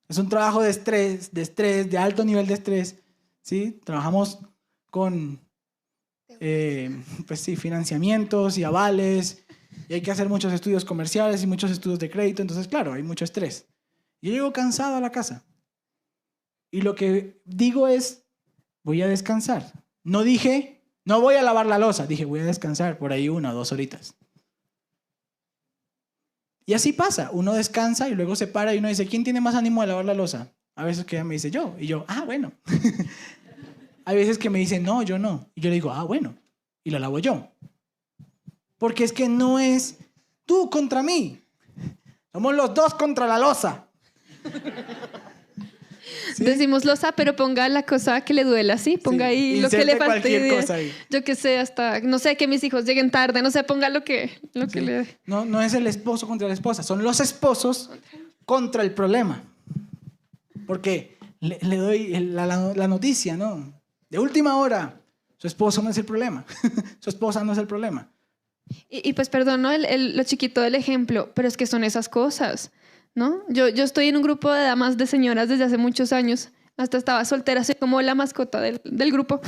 Es un trabajo de estrés, de alto nivel de estrés. ¿Sí? Trabajamos con pues sí, financiamientos y avales. Y hay que hacer muchos estudios comerciales y muchos estudios de crédito. Entonces, claro, hay mucho estrés. Yo llego cansado a la casa. Y lo que digo es, voy a descansar. No dije, no voy a lavar la loza. Dije, voy a descansar por ahí 1 o 2 horitas. Y así pasa. Uno descansa y luego se para y uno dice, ¿quién tiene más ánimo de lavar la loza? A veces que ella me dice yo. Y yo, bueno. Hay veces que me dicen, no, yo no. Y yo le digo, bueno. Y la lavo yo. Porque es que no es tú contra mí. Somos los dos contra la loza. ¿Sí? Decimos loza, pero ponga la cosa que le duela, ¿sí? Ponga ahí lo que le fastidia. Yo que sé, hasta, no sé, que mis hijos lleguen tarde, no sé, ponga lo que le... No es el esposo contra la esposa, son los esposos contra el problema. Porque le doy la noticia, ¿no? De última hora, su esposo no es el problema, su esposa no es el problema. Y pues perdón, ¿no? Lo chiquito del ejemplo, pero es que son esas cosas, ¿no? Yo estoy en un grupo de damas, de señoras desde hace muchos años. Hasta estaba soltera, soy como la mascota del grupo.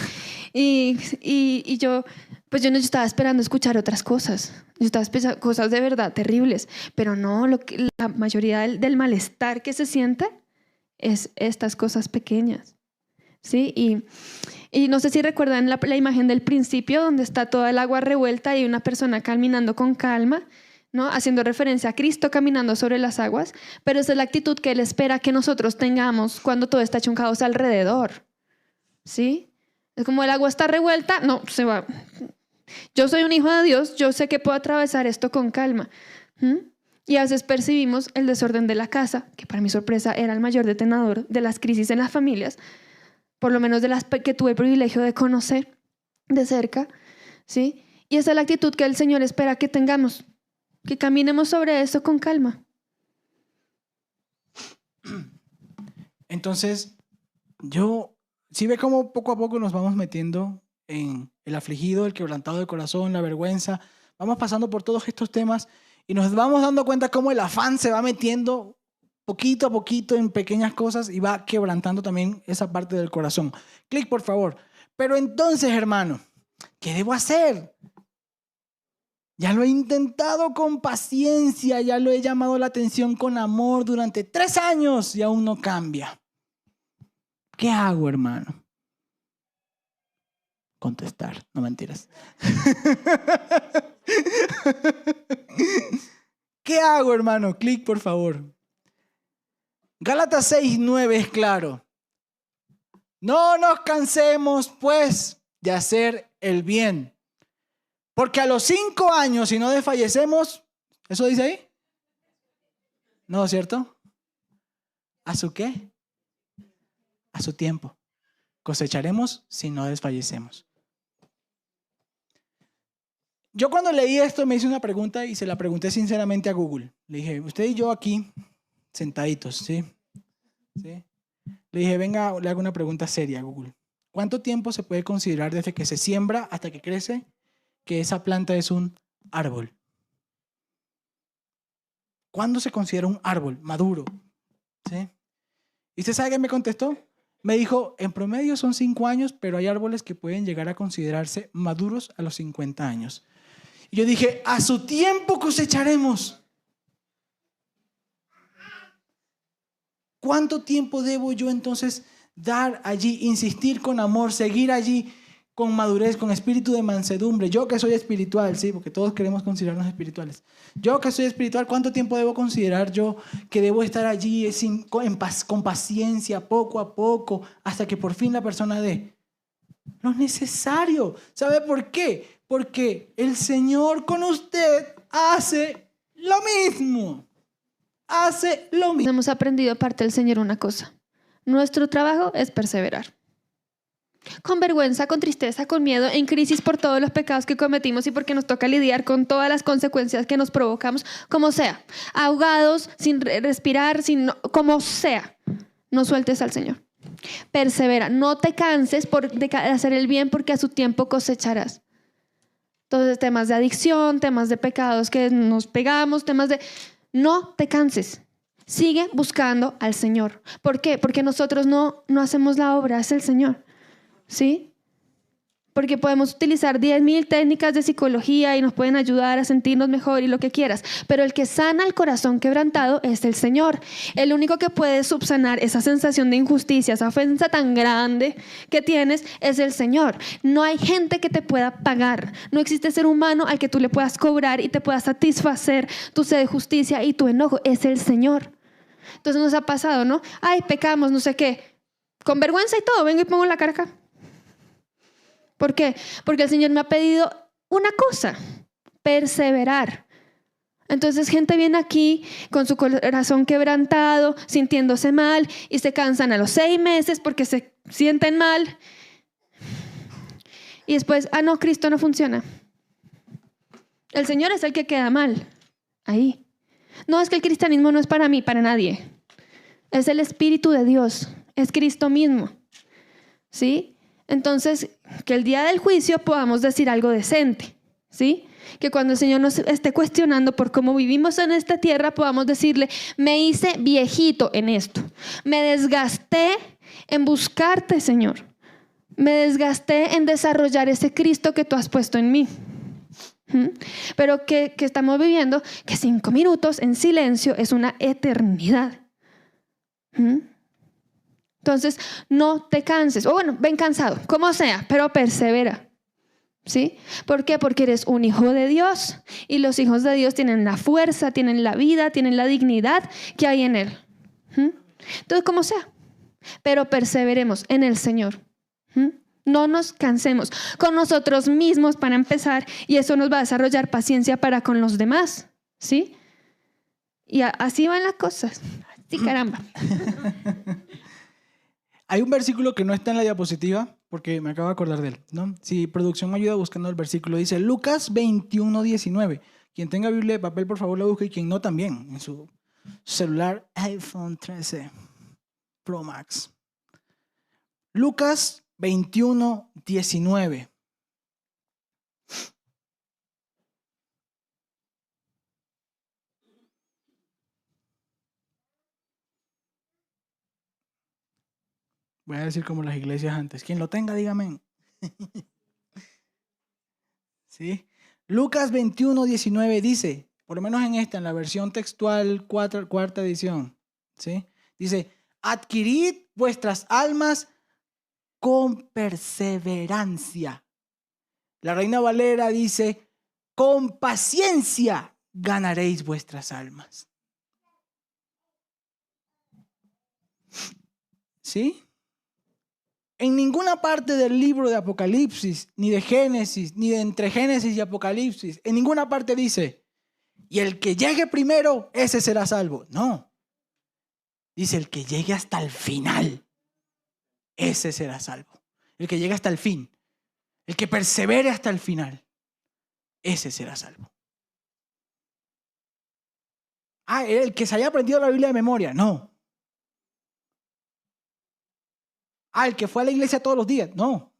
Y yo estaba esperando escuchar otras cosas. Yo estaba esperando cosas de verdad terribles. Pero no, la mayoría del malestar que se siente es estas cosas pequeñas, ¿sí? Y no sé si recuerdan la imagen del principio, donde está toda el agua revuelta y una persona caminando con calma, ¿no? Haciendo referencia a Cristo caminando sobre las aguas, pero esa es la actitud que Él espera que nosotros tengamos cuando todo está hecho un caos alrededor, ¿sí? Es como el agua está revuelta, no, se va. Yo soy un hijo de Dios, yo sé que puedo atravesar esto con calma. Y a veces percibimos el desorden de la casa, que para mi sorpresa era el mayor detonador de las crisis en las familias, por lo menos de las que tuve el privilegio de conocer de cerca, ¿sí? Y esa es la actitud que el Señor espera que tengamos, que caminemos sobre eso con calma. Entonces, si ve cómo poco a poco nos vamos metiendo en el afligido, el quebrantado de corazón, la vergüenza, vamos pasando por todos estos temas y nos vamos dando cuenta cómo el afán se va metiendo poquito a poquito en pequeñas cosas y va quebrantando también esa parte del corazón. Clic, por favor. Pero entonces, hermano, ¿qué debo hacer? Ya lo he intentado con paciencia, ya lo he llamado la atención con amor durante 3 años y aún no cambia. ¿Qué hago, hermano? Contestar, no mentiras. ¿Qué hago, hermano? Clic, por favor. Gálatas 6:9 es claro. No nos cansemos, pues, de hacer el bien. Porque a los 5 años, si no desfallecemos, ¿eso dice ahí? No, ¿cierto? ¿A su qué? A su tiempo. Cosecharemos si no desfallecemos. Yo cuando leí esto me hice una pregunta y se la pregunté sinceramente a Google. Le dije, usted y yo aquí, sentaditos, ¿sí? ¿Sí? Le dije, venga, le hago una pregunta seria a Google. ¿Cuánto tiempo se puede considerar desde que se siembra hasta que crece que esa planta es un árbol? ¿Cuándo se considera un árbol maduro? ¿Sí? ¿Y usted sabe qué me contestó? Me dijo, en promedio son 5 años, pero hay árboles que pueden llegar a considerarse maduros a los 50 años. Y yo dije, a su tiempo cosecharemos. ¿Cuánto tiempo debo yo entonces dar allí, insistir con amor, seguir allí con madurez, con espíritu de mansedumbre? Yo que soy espiritual, sí, porque todos queremos considerarnos espirituales. Yo que soy espiritual, ¿cuánto tiempo debo considerar yo que debo estar allí con paciencia, poco a poco, hasta que por fin la persona dé lo necesario? ¿Sabe por qué? Porque el Señor con usted hace lo mismo. Hace lo mismo. Hemos aprendido parte del Señor una cosa. Nuestro trabajo es perseverar. Con vergüenza, con tristeza, con miedo, en crisis por todos los pecados que cometimos y porque nos toca lidiar con todas las consecuencias que nos provocamos, como sea. Ahogados, sin respirar, como sea. No sueltes al Señor. Persevera. No te canses de hacer el bien porque a su tiempo cosecharás. Entonces, temas de adicción, temas de pecados que nos pegamos, temas de... No te canses. Sigue buscando al Señor. ¿Por qué? Porque nosotros no hacemos la obra, es el Señor. ¿Sí? Porque podemos utilizar 10,000 técnicas de psicología y nos pueden ayudar a sentirnos mejor y lo que quieras. Pero el que sana el corazón quebrantado es el Señor. El único que puede subsanar esa sensación de injusticia, esa ofensa tan grande que tienes, es el Señor. No hay gente que te pueda pagar. No existe ser humano al que tú le puedas cobrar y te pueda satisfacer tu sed de justicia y tu enojo. Es el Señor. Entonces nos ha pasado, ¿no? Ay, pecamos, no sé qué. Con vergüenza y todo, vengo y pongo la cara acá. ¿Por qué? Porque el Señor me ha pedido una cosa: perseverar. Entonces gente viene aquí con su corazón quebrantado, sintiéndose mal, y se cansan a los 6 meses porque se sienten mal. Y después, no, Cristo no funciona. El Señor es el que queda mal. Ahí. No, es que el cristianismo no es para mí, para nadie. Es el Espíritu de Dios. Es Cristo mismo. ¿Sí? Entonces, que el día del juicio podamos decir algo decente, ¿sí? Que cuando el Señor nos esté cuestionando por cómo vivimos en esta tierra, podamos decirle: me hice viejito en esto, me desgasté en buscarte, Señor, me desgasté en desarrollar ese Cristo que tú has puesto en mí. Pero que estamos viviendo que 5 minutos en silencio es una eternidad. Entonces, no te canses. O bueno, ven cansado, como sea, pero persevera. ¿Sí? ¿Por qué? Porque eres un hijo de Dios. Y los hijos de Dios tienen la fuerza, tienen la vida, tienen la dignidad que hay en Él. Entonces, como sea. Pero perseveremos en el Señor. No nos cansemos con nosotros mismos para empezar. Y eso nos va a desarrollar paciencia para con los demás. ¿Sí? Y así van las cosas. Sí, caramba. Hay un versículo que no está en la diapositiva, porque me acabo de acordar de él, ¿no? Si producción me ayuda buscando el versículo, dice Lucas 21:19. Quien tenga Biblia de papel, por favor, la busque, y quien no, también, en su celular iPhone 13 Pro Max. Lucas 21:19. Voy a decir como las iglesias antes. Quien lo tenga, dígame. ¿Sí? Lucas 21:19 dice, por lo menos en la versión textual, cuarta edición, ¿sí? Dice: adquirid vuestras almas con perseverancia. La Reina Valera dice: con paciencia ganaréis vuestras almas. ¿Sí? En ninguna parte del libro de Apocalipsis, ni de Génesis, ni de entre Génesis y Apocalipsis, en ninguna parte dice: y el que llegue primero, ese será salvo. No. Dice: el que llegue hasta el final, ese será salvo. El que llegue hasta el fin, el que persevere hasta el final, ese será salvo. El que se haya aprendido la Biblia de memoria, no. El que fue a la iglesia todos los días, no.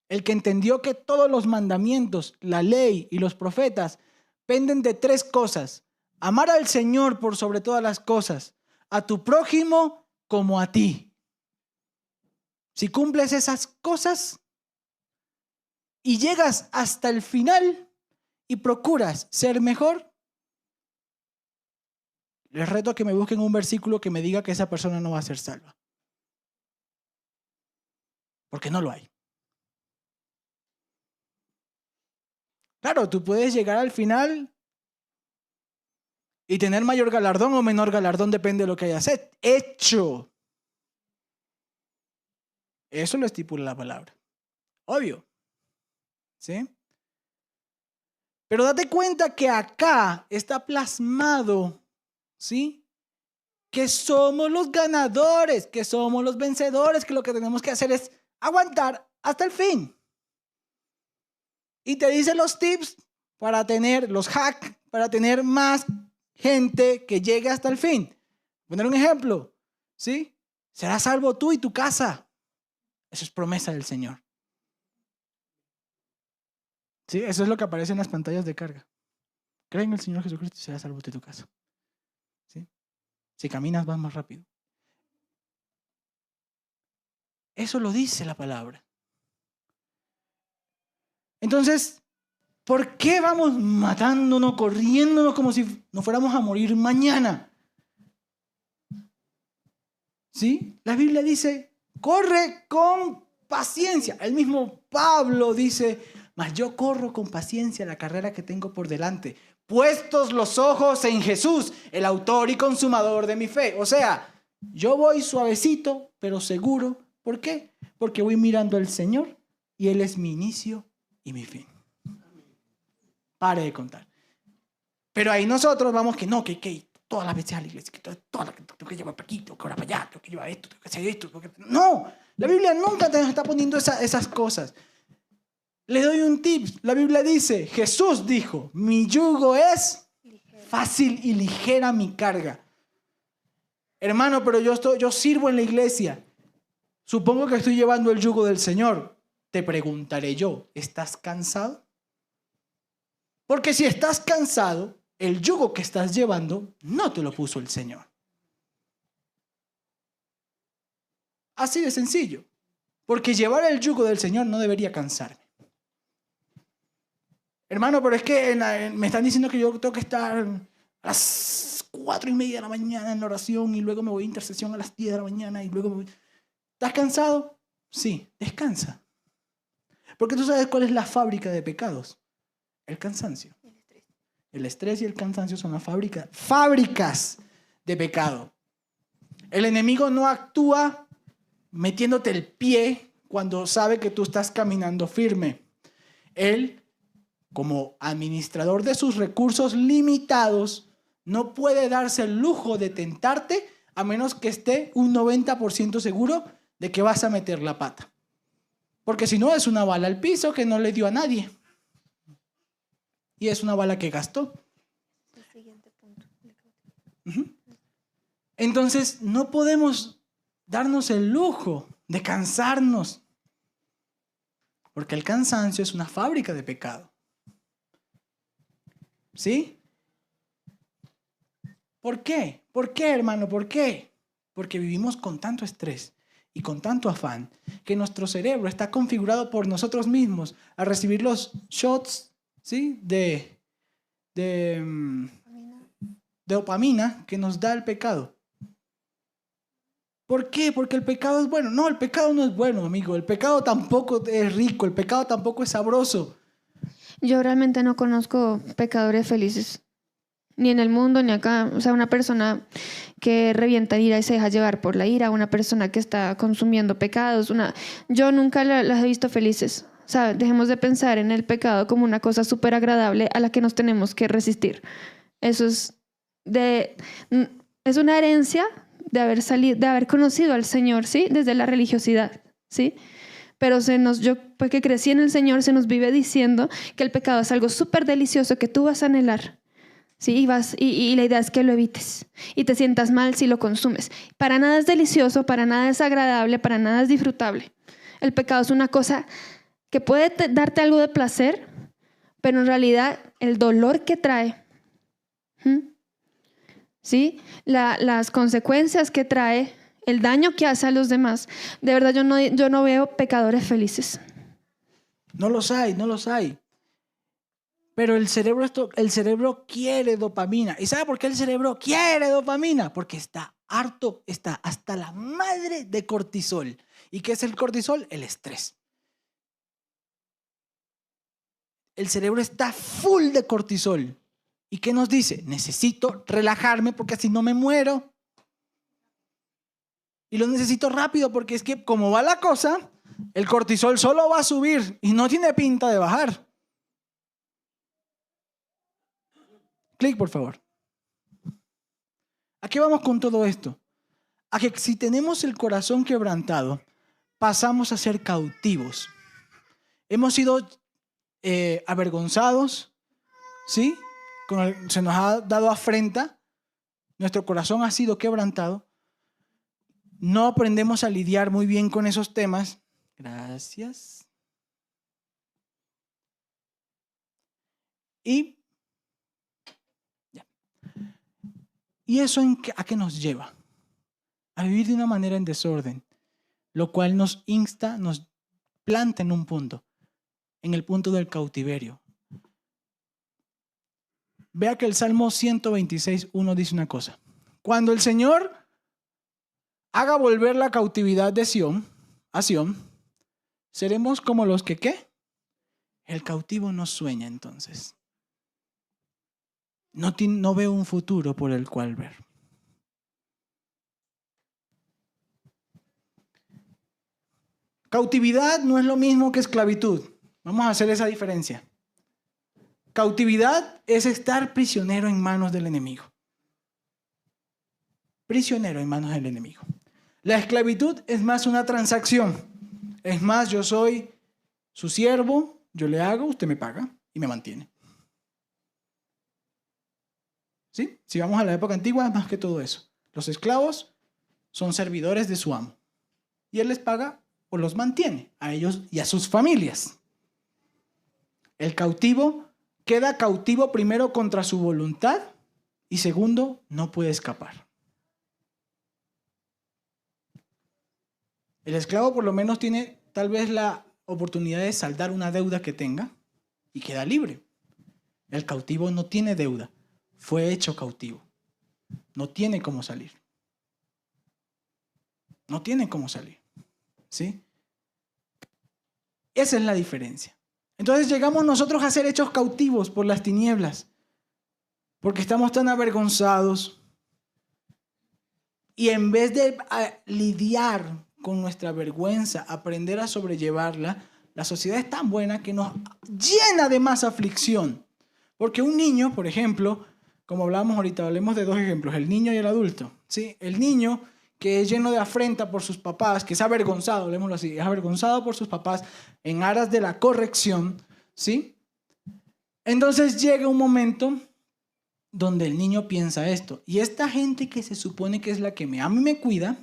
El que entendió que todos los mandamientos, la ley y los profetas penden de 3 cosas: amar al Señor por sobre todas las cosas, a tu prójimo como a ti. Si cumples esas cosas y llegas hasta el final y procuras ser mejor, les reto a que me busquen un versículo que me diga que esa persona no va a ser salva. Porque no lo hay. Claro, tú puedes llegar al final y tener mayor galardón o menor galardón, depende de lo que hayas hecho. Eso lo estipula la palabra. Obvio. ¿Sí? Pero date cuenta que acá está plasmado, ¿sí?, que somos los ganadores, que somos los vencedores, que lo que tenemos que hacer es aguantar hasta el fin. Y te dice los tips para tener, los hacks, para tener más gente que llegue hasta el fin. Voy a poner un ejemplo, ¿sí? Serás salvo tú y tu casa. Eso es promesa del Señor. ¿Sí? Eso es lo que aparece en las pantallas de carga. Cree en el Señor Jesucristo y serás salvo tú y tu casa. ¿Sí? Si caminas vas más rápido. Eso lo dice la palabra. Entonces, ¿por qué vamos matándonos, corriéndonos como si nos fuéramos a morir mañana? ¿Sí? La Biblia dice, corre con paciencia. El mismo Pablo dice, mas yo corro con paciencia la carrera que tengo por delante, puestos los ojos en Jesús, el autor y consumador de mi fe. O sea, yo voy suavecito, pero seguro. ¿Por qué? Porque voy mirando al Señor y Él es mi inicio y mi fin. Pare de contar. Pero ahí nosotros vamos que no, que todas las veces a la iglesia, que todas las que tengo que llevar para aquí, tengo que orar para allá, tengo que llevar esto, tengo que hacer esto. No, la Biblia nunca te está poniendo esas cosas. Le doy un tip. La Biblia dice, Jesús dijo, mi yugo es fácil y ligera mi carga. Hermano, pero yo sirvo en la iglesia. Supongo que estoy llevando el yugo del Señor. Te preguntaré yo, ¿estás cansado? Porque si estás cansado, el yugo que estás llevando no te lo puso el Señor. Así de sencillo. Porque llevar el yugo del Señor no debería cansarme. Hermano, pero es que me están diciendo que yo tengo que estar a las 4:30 de la mañana en la oración y luego me voy a intercesión a las 10 de la mañana y luego me voy... ¿Estás cansado? Sí, descansa. Porque tú sabes cuál es la fábrica de pecados. El cansancio. El estrés y el cansancio son las fábricas de pecado. El enemigo no actúa metiéndote el pie cuando sabe que tú estás caminando firme. Él, como administrador de sus recursos limitados, no puede darse el lujo de tentarte a menos que esté un 90% seguro de que vas a meter la pata. Porque si no, es una bala al piso que no le dio a nadie. Y es una bala que gastó. El siguiente punto. Entonces, no podemos darnos el lujo de cansarnos. Porque el cansancio es una fábrica de pecado. ¿Sí? ¿Por qué? ¿Por qué, hermano? ¿Por qué? Porque vivimos con tanto estrés y con tanto afán que nuestro cerebro está configurado por nosotros mismos a recibir los shots, ¿sí? de dopamina que nos da el pecado. ¿Por qué? Porque el pecado es bueno. No, el pecado no es bueno, amigo. El pecado tampoco es rico. El pecado tampoco es sabroso. Yo realmente no conozco pecadores felices. Ni en el mundo, ni acá. O sea, una persona que revienta ira y se deja llevar por la ira. Una persona que está consumiendo pecados. Yo nunca las he visto felices. O sea, dejemos de pensar en el pecado como una cosa súper agradable a la que nos tenemos que resistir. Eso es una herencia de haber conocido al Señor, ¿sí? Desde la religiosidad, ¿sí? Pero yo, pues que crecí en el Señor, se nos vive diciendo que el pecado es algo súper delicioso que tú vas a anhelar, ¿sí? Y la idea es que lo evites y te sientas mal si lo consumes. Para nada es delicioso, para nada es agradable, para nada es disfrutable. El pecado es una cosa que puede darte algo de placer, pero en realidad el dolor que trae, ¿sí? Las consecuencias que trae, el daño que hace a los demás. De verdad, yo no veo pecadores felices. No los hay. Pero el cerebro quiere dopamina. ¿Y sabe por qué el cerebro quiere dopamina? Porque está harto, está hasta la madre de cortisol. ¿Y qué es el cortisol? El estrés. El cerebro está full de cortisol. ¿Y qué nos dice? Necesito relajarme porque así no me muero. Y lo necesito rápido porque es que como va la cosa, el cortisol solo va a subir y no tiene pinta de bajar. Clic, por favor. ¿A qué vamos con todo esto? A que si tenemos el corazón quebrantado, pasamos a ser cautivos. Hemos sido avergonzados, ¿sí? Se nos ha dado afrenta, nuestro corazón ha sido quebrantado, no aprendemos a lidiar muy bien con esos temas. Gracias. ¿Y eso a qué nos lleva? A vivir de una manera en desorden. lo cual nos insta, nos planta en un punto, en el punto del cautiverio. Vea que el Salmo 126:1 dice una cosa. Cuando el Señor haga volver la cautividad de Sión, a Sión, seremos como los que, ¿qué? El cautivo no sueña entonces. No veo un futuro por el cual ver. Cautividad no es lo mismo que esclavitud. Vamos a hacer esa diferencia. Cautividad es estar prisionero en manos del enemigo. Prisionero en manos del enemigo. La esclavitud es más una transacción. Es más, yo soy su siervo, yo le hago, usted me paga y me mantiene. ¿Sí? Si vamos a la época antigua, es más que todo eso. Los esclavos son servidores de su amo. Y él les paga o los mantiene a ellos y a sus familias. El cautivo queda cautivo primero contra su voluntad y segundo, no puede escapar. El esclavo por lo menos tiene tal vez la oportunidad de saldar una deuda que tenga y queda libre. El cautivo no tiene deuda, fue hecho cautivo. No tiene cómo salir. No tiene cómo salir. ¿Sí? Esa es la diferencia. Entonces llegamos nosotros a ser hechos cautivos por las tinieblas, porque estamos tan avergonzados y en vez de lidiar con nuestra vergüenza, aprender a sobrellevarla, la sociedad es tan buena que nos llena de más aflicción. Porque un niño, por ejemplo, como hablábamos ahorita, hablemos de dos ejemplos, el niño y el adulto. ¿Sí? El niño que es lleno de afrenta por sus papás, que es avergonzado, hablemoslo así, es avergonzado por sus papás en aras de la corrección, ¿sí? Entonces llega un momento donde el niño piensa esto, y esta gente que se supone que es la que me ama y me cuida,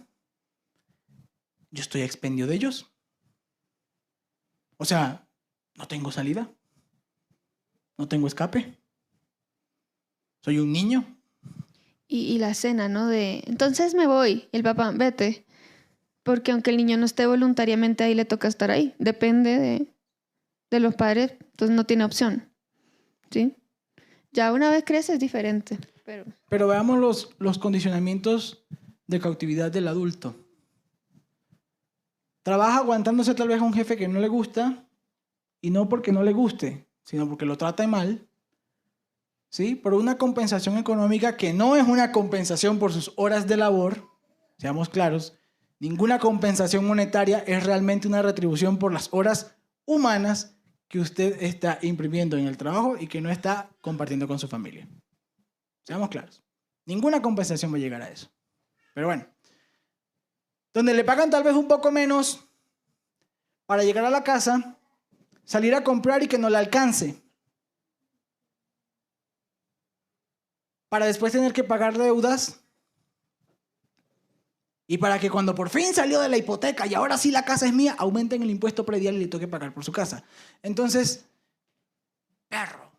yo estoy a expendio de ellos. O sea, no tengo salida, no tengo escape, soy un niño. Y la escena, ¿no? Entonces me voy, el papá, vete. Porque aunque el niño no esté voluntariamente ahí, le toca estar ahí. Depende de los padres, entonces no tiene opción. ¿Sí? Ya una vez crece es diferente. Pero veamos los condicionamientos de cautividad del adulto. Trabaja aguantándose tal vez a un jefe que no le gusta, y no porque no le guste, sino porque lo trata mal. ¿Sí? Por una compensación económica que no es una compensación por sus horas de labor, seamos claros, ninguna compensación monetaria es realmente una retribución por las horas humanas que usted está imprimiendo en el trabajo y que no está compartiendo con su familia. Seamos claros, ninguna compensación va a llegar a eso. Pero bueno, donde le pagan tal vez un poco menos para llegar a la casa, salir a comprar y que no le alcance, para después tener que pagar deudas y para que cuando por fin salió de la hipoteca y ahora sí la casa es mía, aumenten el impuesto predial y le toque pagar por su casa. Entonces, perro,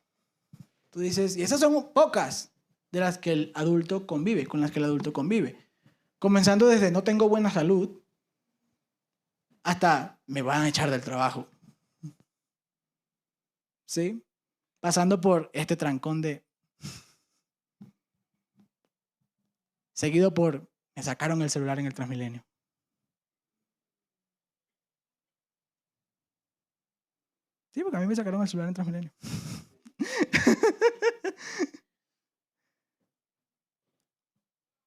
tú dices, y esas son pocas de las que el adulto convive, con las que el adulto convive. Comenzando desde no tengo buena salud hasta me van a echar del trabajo. ¿Sí? Pasando por este trancón de... seguido por, me sacaron el celular en el Transmilenio. Sí, porque a mí me sacaron el celular en el Transmilenio.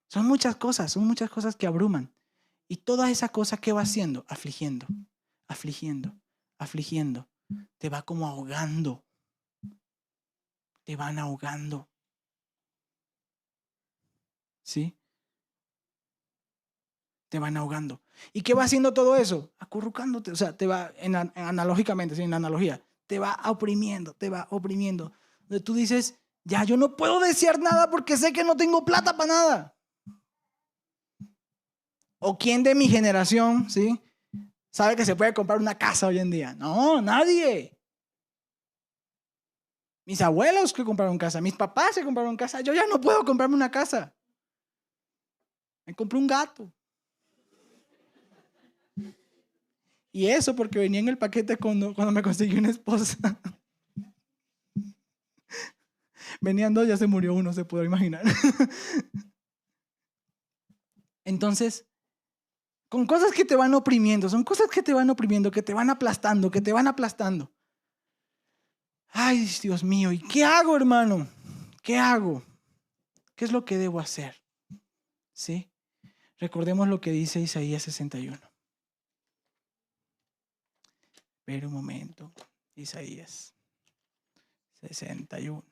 Son muchas cosas que abruman. Y todas esas cosas, ¿qué va haciendo? Afligiendo, afligiendo, afligiendo. Te va como ahogando. Te van ahogando. ¿Sí? Te van ahogando. ¿Y qué va haciendo todo eso? Acurrucándote, o sea, te va, analógicamente, ¿sí? En la analogía, te va oprimiendo, te va oprimiendo. Donde tú dices, ya yo no puedo desear nada porque sé que no tengo plata para nada. ¿O quién de mi generación, ¿sí? sabe que se puede comprar una casa hoy en día? No, nadie. Mis abuelos que compraron casa, mis papás se compraron casa. Yo ya no puedo comprarme una casa. Me compré un gato. Y eso porque venía en el paquete cuando me conseguí una esposa. Venían dos, ya se murió uno, se puede imaginar. Entonces, con cosas que te van oprimiendo, son cosas que te van oprimiendo, que te van aplastando, que te van aplastando. Ay, Dios mío, ¿y qué hago, hermano? ¿Qué hago? ¿Qué es lo que debo hacer? ¿Sí? Recordemos lo que dice Isaías 61. Espera un momento. Isaías 61.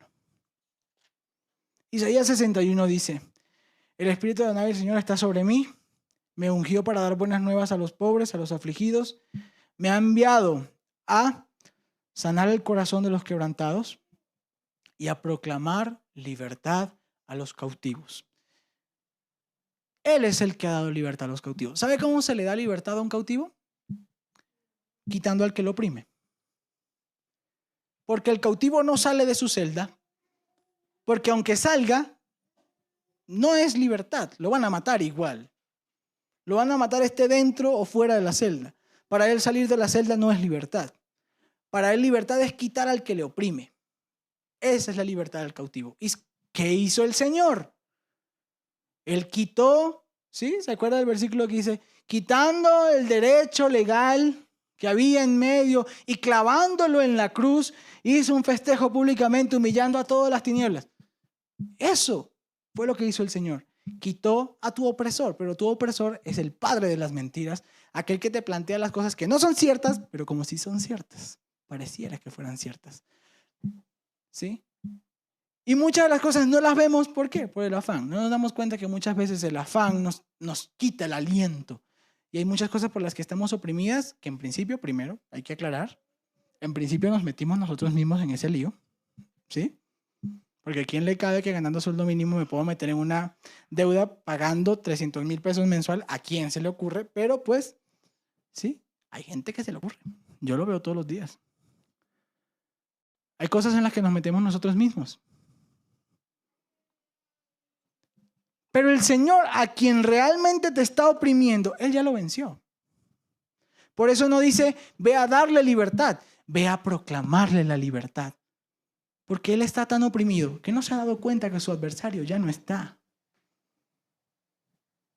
Isaías 61 dice: el Espíritu de Adonai, el Señor, está sobre mí. Me ungió para dar buenas nuevas a los pobres, a los afligidos. Me ha enviado a sanar el corazón de los quebrantados y a proclamar libertad a los cautivos. Él es el que ha dado libertad a los cautivos. ¿Sabe cómo se le da libertad a un cautivo? Quitando al que lo oprime. Porque el cautivo no sale de su celda, porque aunque salga, no es libertad, lo van a matar igual. Lo van a matar esté dentro o fuera de la celda. Para él salir de la celda no es libertad. Para él libertad es quitar al que le oprime. Esa es la libertad del cautivo. ¿Y qué hizo el Señor? Él quitó, ¿sí? ¿Se acuerda del versículo que dice? Quitando el derecho legal que había en medio y clavándolo en la cruz, hizo un festejo públicamente humillando a todas las tinieblas. Eso fue lo que hizo el Señor. Quitó a tu opresor, pero tu opresor es el padre de las mentiras, aquel que te plantea las cosas que no son ciertas, pero como si son ciertas, pareciera que fueran ciertas. ¿Sí? Y muchas de las cosas no las vemos, ¿por qué? Por el afán. No nos damos cuenta que muchas veces el afán nos quita el aliento. Y hay muchas cosas por las que estamos oprimidas, que en principio, primero, hay que aclarar, en principio nos metimos nosotros mismos en ese lío, ¿sí? Porque ¿a quién le cabe que ganando sueldo mínimo me puedo meter en una deuda pagando 300,000 pesos mensual? ¿A quién se le ocurre? Pero pues, sí, hay gente que se le ocurre. Yo lo veo todos los días. Hay cosas en las que nos metemos nosotros mismos. Pero el Señor, a quien realmente te está oprimiendo, Él ya lo venció. Por eso no dice, ve a darle libertad, ve a proclamarle la libertad. Porque Él está tan oprimido que no se ha dado cuenta que su adversario ya no está.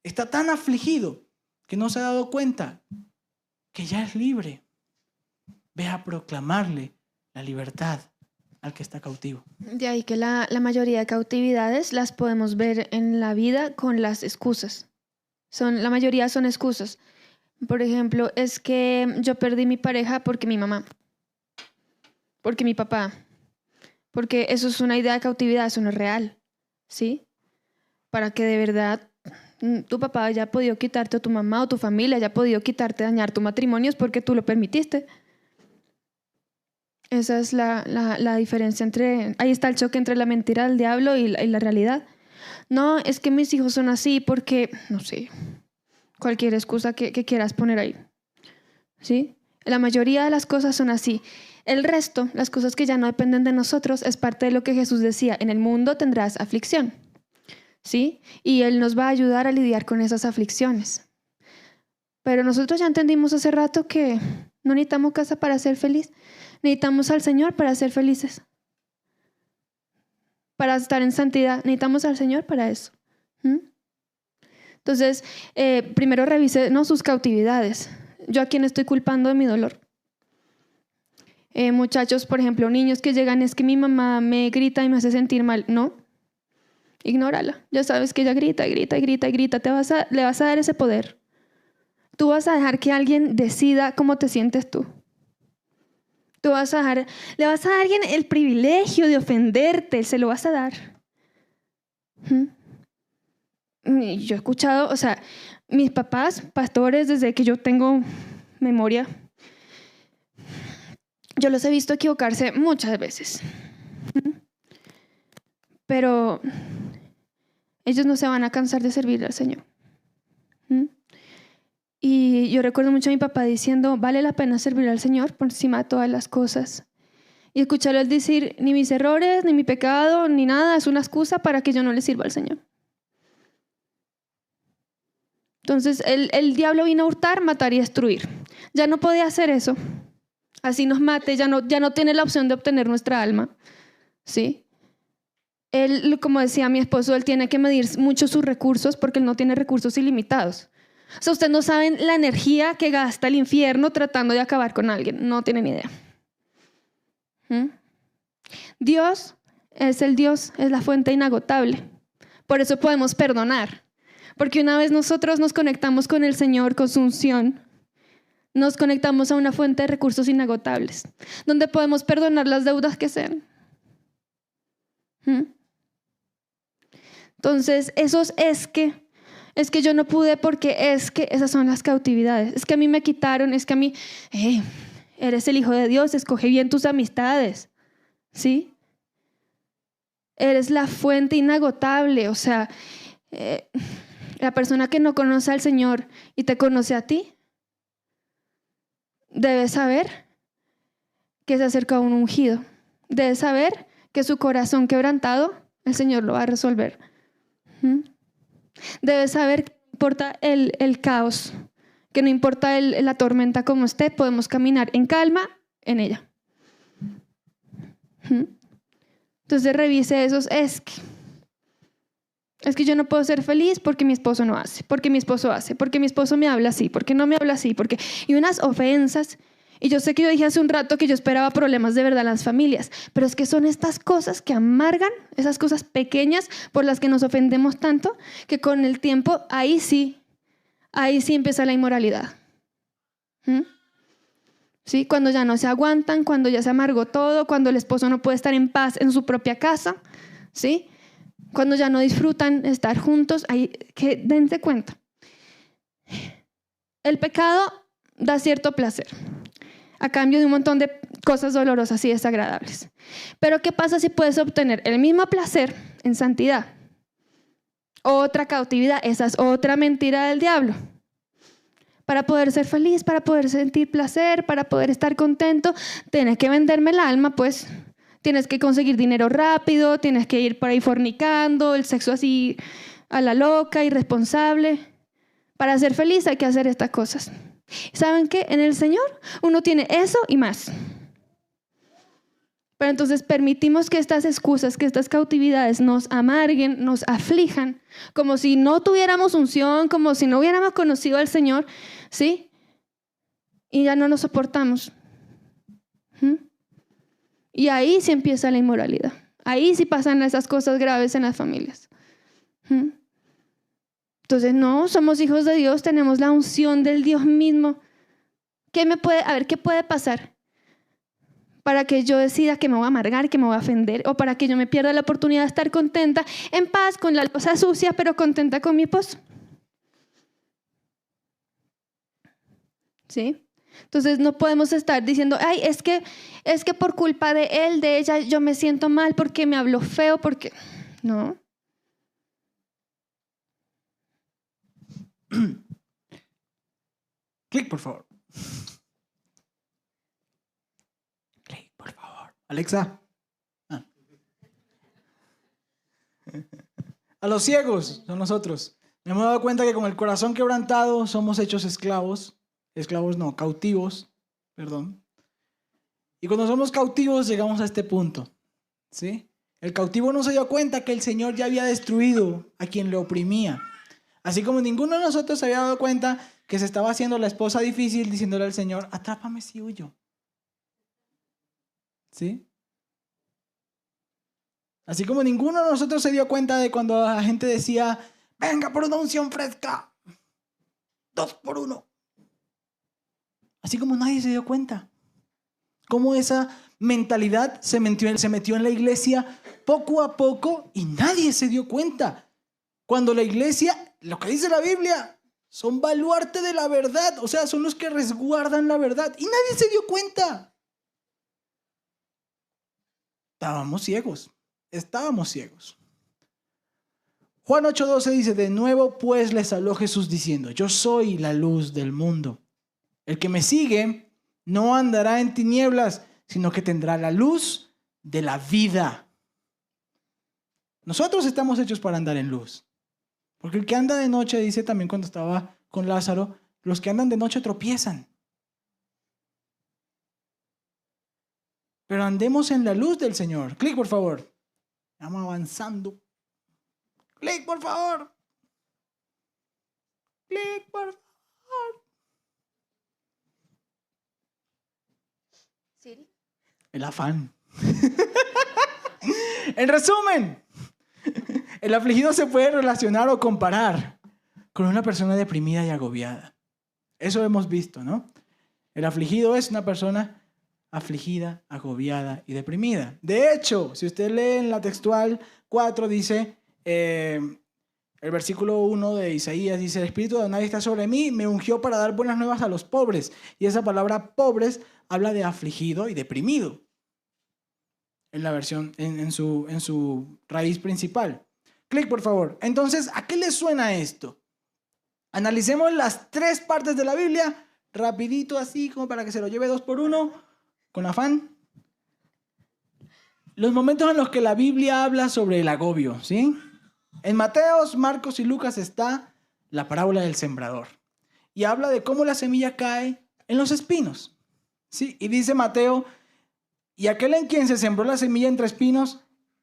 Está tan afligido que no se ha dado cuenta que ya es libre. Ve a proclamarle la libertad al que está cautivo. De ahí que la mayoría de cautividades las podemos ver en la vida con las excusas. La mayoría son excusas. Por ejemplo, es que yo perdí mi pareja porque mi mamá, porque mi papá, porque eso es una idea de cautividad, eso no es real, ¿sí? Para que de verdad tu papá haya podido quitarte, o tu mamá o tu familia haya podido quitarte, dañar tu matrimonio, es porque tú lo permitiste. Esa es la diferencia ahí está el choque entre la mentira del diablo y la realidad. No, es que mis hijos son así porque, no sé, cualquier excusa que quieras poner ahí, ¿sí? La mayoría de las cosas son así. El resto, las cosas que ya no dependen de nosotros, es parte de lo que Jesús decía: en el mundo tendrás aflicción, ¿sí? Y Él nos va a ayudar a lidiar con esas aflicciones. Pero nosotros ya entendimos hace rato que no necesitamos casa para ser feliz. Necesitamos al Señor para ser felices. Para estar en santidad, necesitamos al Señor para eso. Entonces, primero revise sus cautividades. ¿Yo a quién estoy culpando de mi dolor? Muchachos, por ejemplo, niños que llegan, es que mi mamá me grita y me hace sentir mal. No, ignórala. Ya sabes que ella grita, grita, grita, grita. Le vas a dar ese poder. Tú vas a dejar que alguien decida cómo te sientes tú. Le vas a dar a alguien el privilegio de ofenderte, se lo vas a dar. Yo he escuchado, mis papás, pastores, desde que yo tengo memoria, yo los he visto equivocarse muchas veces. Pero ellos no se van a cansar de servir al Señor. Y yo recuerdo mucho a mi papá diciendo, vale la pena servir al Señor por encima de todas las cosas. Y escucharlo él decir, ni mis errores, ni mi pecado, ni nada, es una excusa para que yo no le sirva al Señor. Entonces el diablo vino a hurtar, matar y destruir. Ya no podía hacer eso. Así nos mate, ya no tiene la opción de obtener nuestra alma. ¿Sí? Él, como decía mi esposo, él tiene que medir mucho sus recursos porque él no tiene recursos ilimitados. O sea, ustedes no saben la energía que gasta el infierno tratando de acabar con alguien. No tienen idea. Dios es el Dios, es la fuente inagotable. Por eso podemos perdonar. Porque una vez nosotros nos conectamos con el Señor, con su unción, nos conectamos a una fuente de recursos inagotables, donde podemos perdonar las deudas que sean. Entonces, esos es que yo no pude porque es que esas son las cautividades. Es que a mí me quitaron, es que a mí, eres el Hijo de Dios, escoge bien tus amistades, ¿sí? Eres la fuente inagotable, o sea, la persona que no conoce al Señor y te conoce a ti, debe saber que se acerca a un ungido. Debe saber que su corazón quebrantado, el Señor lo va a resolver. Debe saber que no importa el caos, que no importa la tormenta como esté, podemos caminar en calma en ella. Entonces revise esos es que yo no puedo ser feliz porque mi esposo no hace, porque mi esposo hace, porque mi esposo me habla así, porque no me habla así, y unas ofensas. Y yo sé que yo dije hace un rato que yo esperaba problemas de verdad en las familias, pero es que son estas cosas que amargan, esas cosas pequeñas por las que nos ofendemos tanto, que con el tiempo ahí sí empieza la inmoralidad. ¿Sí? Cuando ya no se aguantan, cuando ya se amargó todo, cuando el esposo no puede estar en paz en su propia casa, ¿sí? Cuando ya no disfrutan estar juntos, ahí que dense cuenta. El pecado da cierto placer, a cambio de un montón de cosas dolorosas y desagradables. Pero ¿qué pasa si puedes obtener el mismo placer en santidad? Otra cautividad, esa es otra mentira del diablo. Para poder ser feliz, para poder sentir placer, para poder estar contento, tienes que venderme el alma, pues. Tienes que conseguir dinero rápido, tienes que ir por ahí fornicando, el sexo así a la loca, irresponsable. Para ser feliz hay que hacer estas cosas. ¿Saben qué? En el Señor uno tiene eso y más. Pero entonces permitimos que estas excusas, que estas cautividades nos amarguen, nos aflijan, como si no tuviéramos unción, como si no hubiéramos conocido al Señor, ¿sí? Y ya no nos soportamos. Y ahí sí empieza la inmoralidad. Ahí sí pasan esas cosas graves en las familias. Entonces, no, somos hijos de Dios, tenemos la unción del Dios mismo. ¿Qué puede pasar para que yo decida que me voy a amargar, que me voy a ofender, o para que yo me pierda la oportunidad de estar contenta, en paz, con la loza sucia, pero contenta con mi esposo? ¿Sí? Entonces no podemos estar diciendo, ay, es que por culpa de él, de ella, yo me siento mal porque me habló feo, porque... No. Clic, por favor. Clic, por favor. Alexa. A los ciegos son nosotros. Me hemos dado cuenta que con el corazón quebrantado somos hechos esclavos. Cautivos, perdón. Y cuando somos cautivos llegamos a este punto, ¿sí? El cautivo no se dio cuenta que el Señor ya había destruido a quien le oprimía. Así como ninguno de nosotros se había dado cuenta que se estaba haciendo la esposa difícil diciéndole al Señor, atrápame si huyo. ¿Sí? Así como ninguno de nosotros se dio cuenta de cuando la gente decía, venga por una unción fresca, 2 por 1. Así como nadie se dio cuenta. Cómo esa mentalidad se metió en la iglesia poco a poco y nadie se dio cuenta. Cuando la iglesia, lo que dice la Biblia, son baluarte de la verdad. O sea, son los que resguardan la verdad. Y nadie se dio cuenta. Estábamos ciegos. Juan 8:12 dice, de nuevo pues les habló Jesús diciendo, yo soy la luz del mundo. El que me sigue no andará en tinieblas, sino que tendrá la luz de la vida. Nosotros estamos hechos para andar en luz. Porque el que anda de noche, dice también cuando estaba con Lázaro, los que andan de noche tropiezan. Pero andemos en la luz del Señor. Clic, por favor. Vamos avanzando. Clic, por favor. Clic, por favor. Siri. El afán. En resumen, el afligido se puede relacionar o comparar con una persona deprimida y agobiada. Eso hemos visto, ¿no? El afligido es una persona afligida, agobiada y deprimida. De hecho, si usted lee en la textual 4, dice, el versículo 1 de Isaías, dice, el Espíritu de Adonai está sobre mí, me ungió para dar buenas nuevas a los pobres. Y esa palabra pobres habla de afligido y deprimido. En la versión, en su raíz principal. Clic, por favor. Entonces, ¿a qué le suena esto? Analicemos las 3 partes de la Biblia, rapidito así, como para que se lo lleve 2 por 1, con afán. Los momentos en los que la Biblia habla sobre el agobio, ¿sí? En Mateos, Marcos y Lucas está la parábola del sembrador. Y habla de cómo la semilla cae en los espinos, ¿sí? Y dice Mateo, y aquel en quien se sembró la semilla entre espinos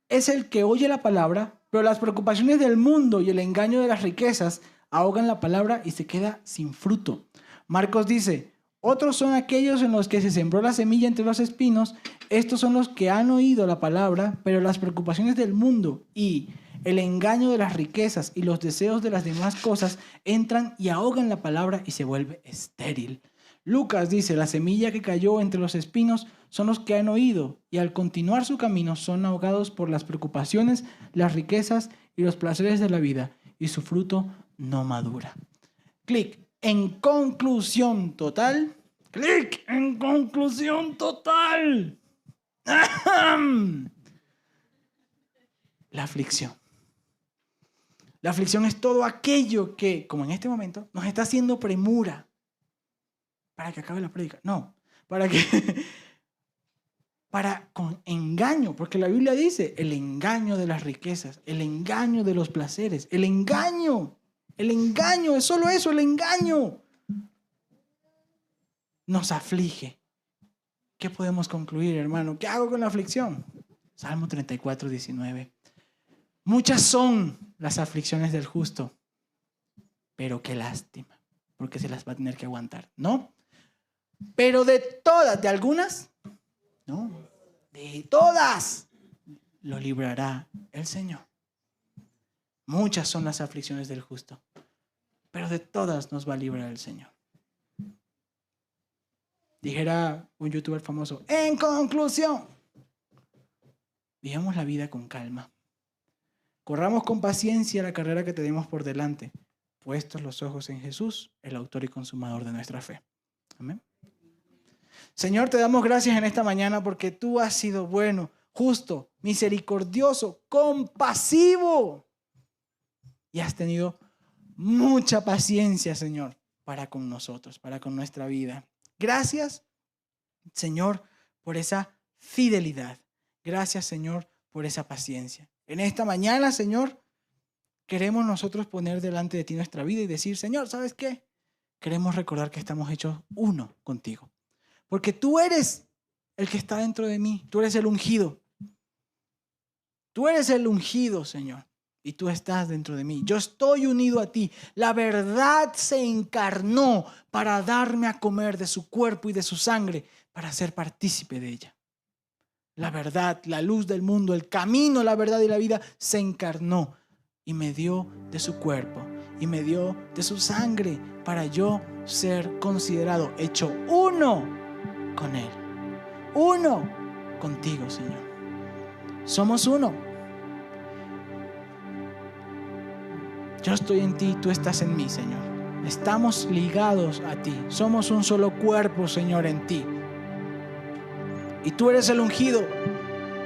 es el que oye la palabra, pero las preocupaciones del mundo y el engaño de las riquezas ahogan la palabra y se queda sin fruto. Marcos dice, otros son aquellos en los que se sembró la semilla entre los espinos. Estos son los que han oído la palabra, pero las preocupaciones del mundo y el engaño de las riquezas y los deseos de las demás cosas entran y ahogan la palabra y se vuelve estéril. Lucas dice, la semilla que cayó entre los espinos son los que han oído y al continuar su camino son ahogados por las preocupaciones, las riquezas y los placeres de la vida y su fruto no madura. Clic. En conclusión total. Clic. En conclusión total. La aflicción. La aflicción es todo aquello que, como en este momento, nos está haciendo premura para que acabe la prédica. No, con engaño, porque la Biblia dice el engaño de las riquezas, el engaño de los placeres, el engaño, es solo eso, el engaño nos aflige. ¿Qué podemos concluir, hermano? ¿Qué hago con la aflicción? Salmo 34, 19. Muchas son las aflicciones del justo, pero qué lástima, porque se las va a tener que aguantar, ¿no? Pero de todas, de algunas, no, de todas, lo librará el Señor. Muchas son las aflicciones del justo, pero de todas nos va a librar el Señor. Dijera un youtuber famoso, en conclusión, vivamos la vida con calma. Corramos con paciencia la carrera que tenemos por delante, puestos los ojos en Jesús, el autor y consumador de nuestra fe. Amén. Señor, te damos gracias en esta mañana porque tú has sido bueno, justo, misericordioso, compasivo. Y has tenido mucha paciencia, Señor, para con nosotros, para con nuestra vida. Gracias, Señor, por esa fidelidad. Gracias, Señor, por esa paciencia. En esta mañana, Señor, queremos nosotros poner delante de ti nuestra vida y decir, Señor, ¿sabes qué? Queremos recordar que estamos hechos uno contigo. Porque tú eres el que está dentro de mí. Tú eres el ungido. Tú eres el ungido, Señor. Y tú estás dentro de mí. Yo estoy unido a ti. La verdad se encarnó para darme a comer de su cuerpo y de su sangre, para ser partícipe de ella. La verdad, la luz del mundo, el camino, la verdad y la vida se encarnó y me dio de su cuerpo y me dio de su sangre para yo ser considerado, hecho uno con Él. Uno contigo, Señor. Somos uno. Yo estoy en ti, tú estás en mí, Señor. Estamos ligados a ti. Somos un solo cuerpo, Señor, en ti. Y tú eres el ungido.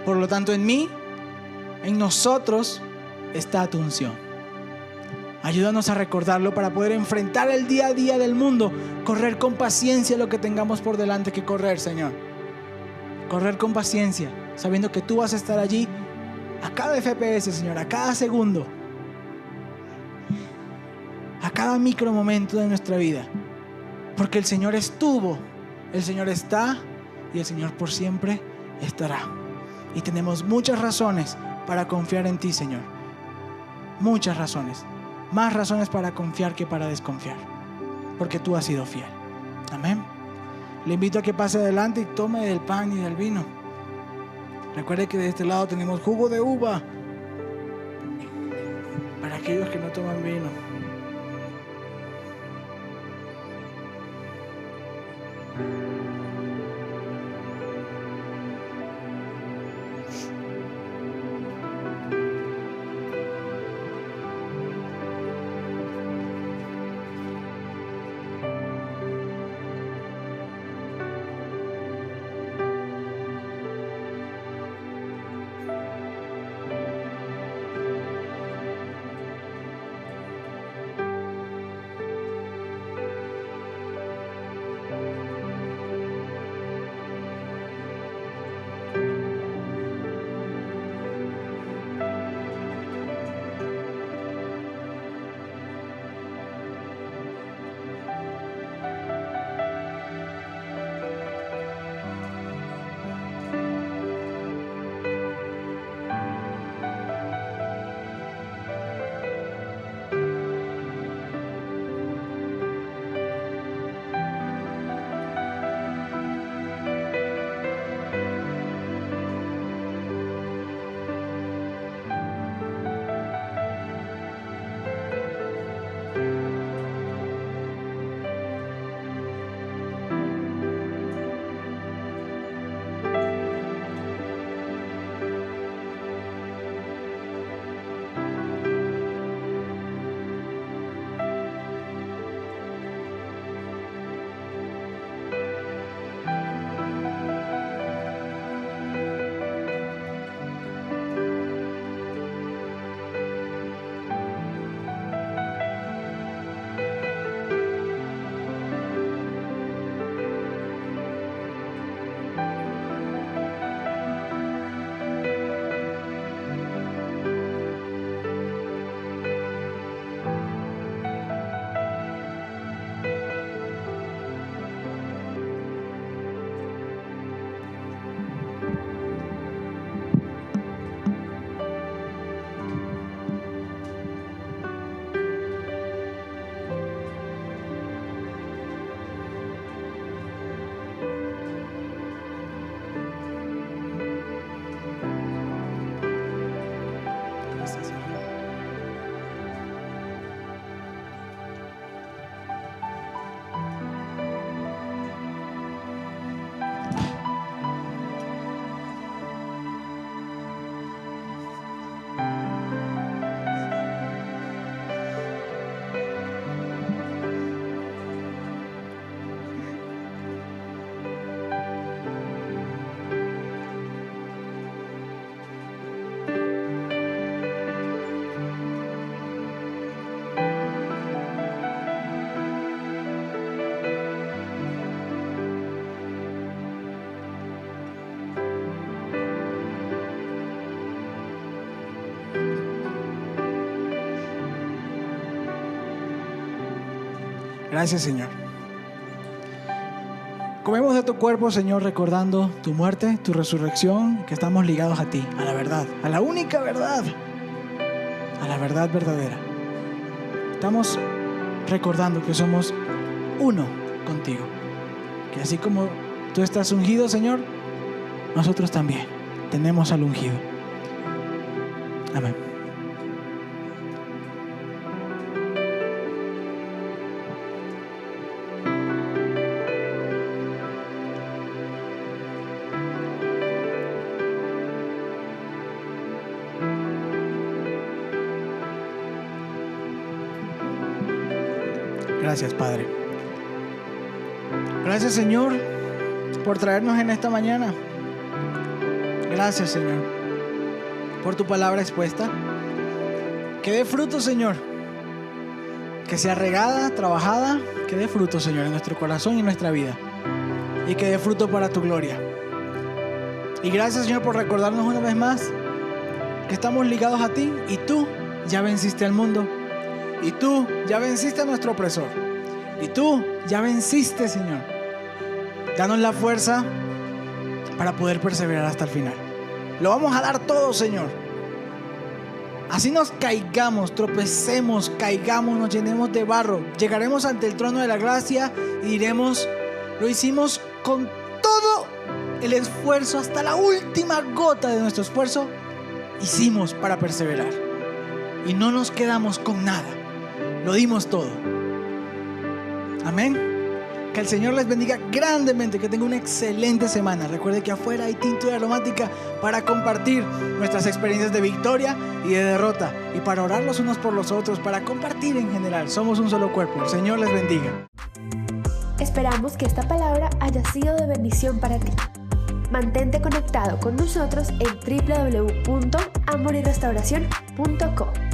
Por lo tanto, en mí, en nosotros, está tu unción. Ayúdanos a recordarlo para poder enfrentar el día a día del mundo. Correr con paciencia lo que tengamos por delante que correr, Señor. Correr con paciencia, sabiendo que tú vas a estar allí a cada FPS, Señor, a cada segundo. A cada micro momento de nuestra vida. Porque el Señor estuvo, el Señor está y el Señor por siempre estará. Y tenemos muchas razones para confiar en ti, Señor. Muchas razones. Más razones para confiar que para desconfiar. Porque tú has sido fiel. Amén. Le invito a que pase adelante y tome del pan y del vino. Recuerde que de este lado tenemos jugo de uva para aquellos que no toman vino. Gracias, Señor. Comemos de tu cuerpo, Señor, recordando tu muerte, tu resurrección, que estamos ligados a ti, a la verdad, a la única verdad, a la verdad verdadera. Estamos recordando que somos uno contigo, que así como tú estás ungido, Señor, nosotros también tenemos al ungido. Amén. Gracias, Padre. Gracias, Señor, por traernos en esta mañana. Gracias, Señor, por tu palabra expuesta. Que dé fruto, Señor. Que sea regada, trabajada, que dé fruto, Señor, en nuestro corazón y en nuestra vida. Y que dé fruto para tu gloria. Y gracias, Señor, por recordarnos una vez más que estamos ligados a ti y tú ya venciste al mundo. Y tú ya venciste a nuestro opresor. Y tú ya venciste, Señor. Danos la fuerza para poder perseverar hasta el final. Lo vamos a dar todo, Señor. Así nos caigamos, tropecemos, caigamos, nos llenemos de barro. Llegaremos ante el trono de la gracia y diremos: lo hicimos con todo el esfuerzo, hasta la última gota de nuestro esfuerzo. Hicimos para perseverar. Y no nos quedamos con nada. Lo dimos todo. Amén. Que el Señor les bendiga grandemente, que tenga una excelente semana. Recuerde que afuera hay tintura aromática para compartir nuestras experiencias de victoria y de derrota, y para orar los unos por los otros, para compartir en general. Somos un solo cuerpo. El Señor les bendiga. Esperamos que esta palabra haya sido de bendición para ti. Mantente conectado con nosotros en www.amoryrestauracion.co.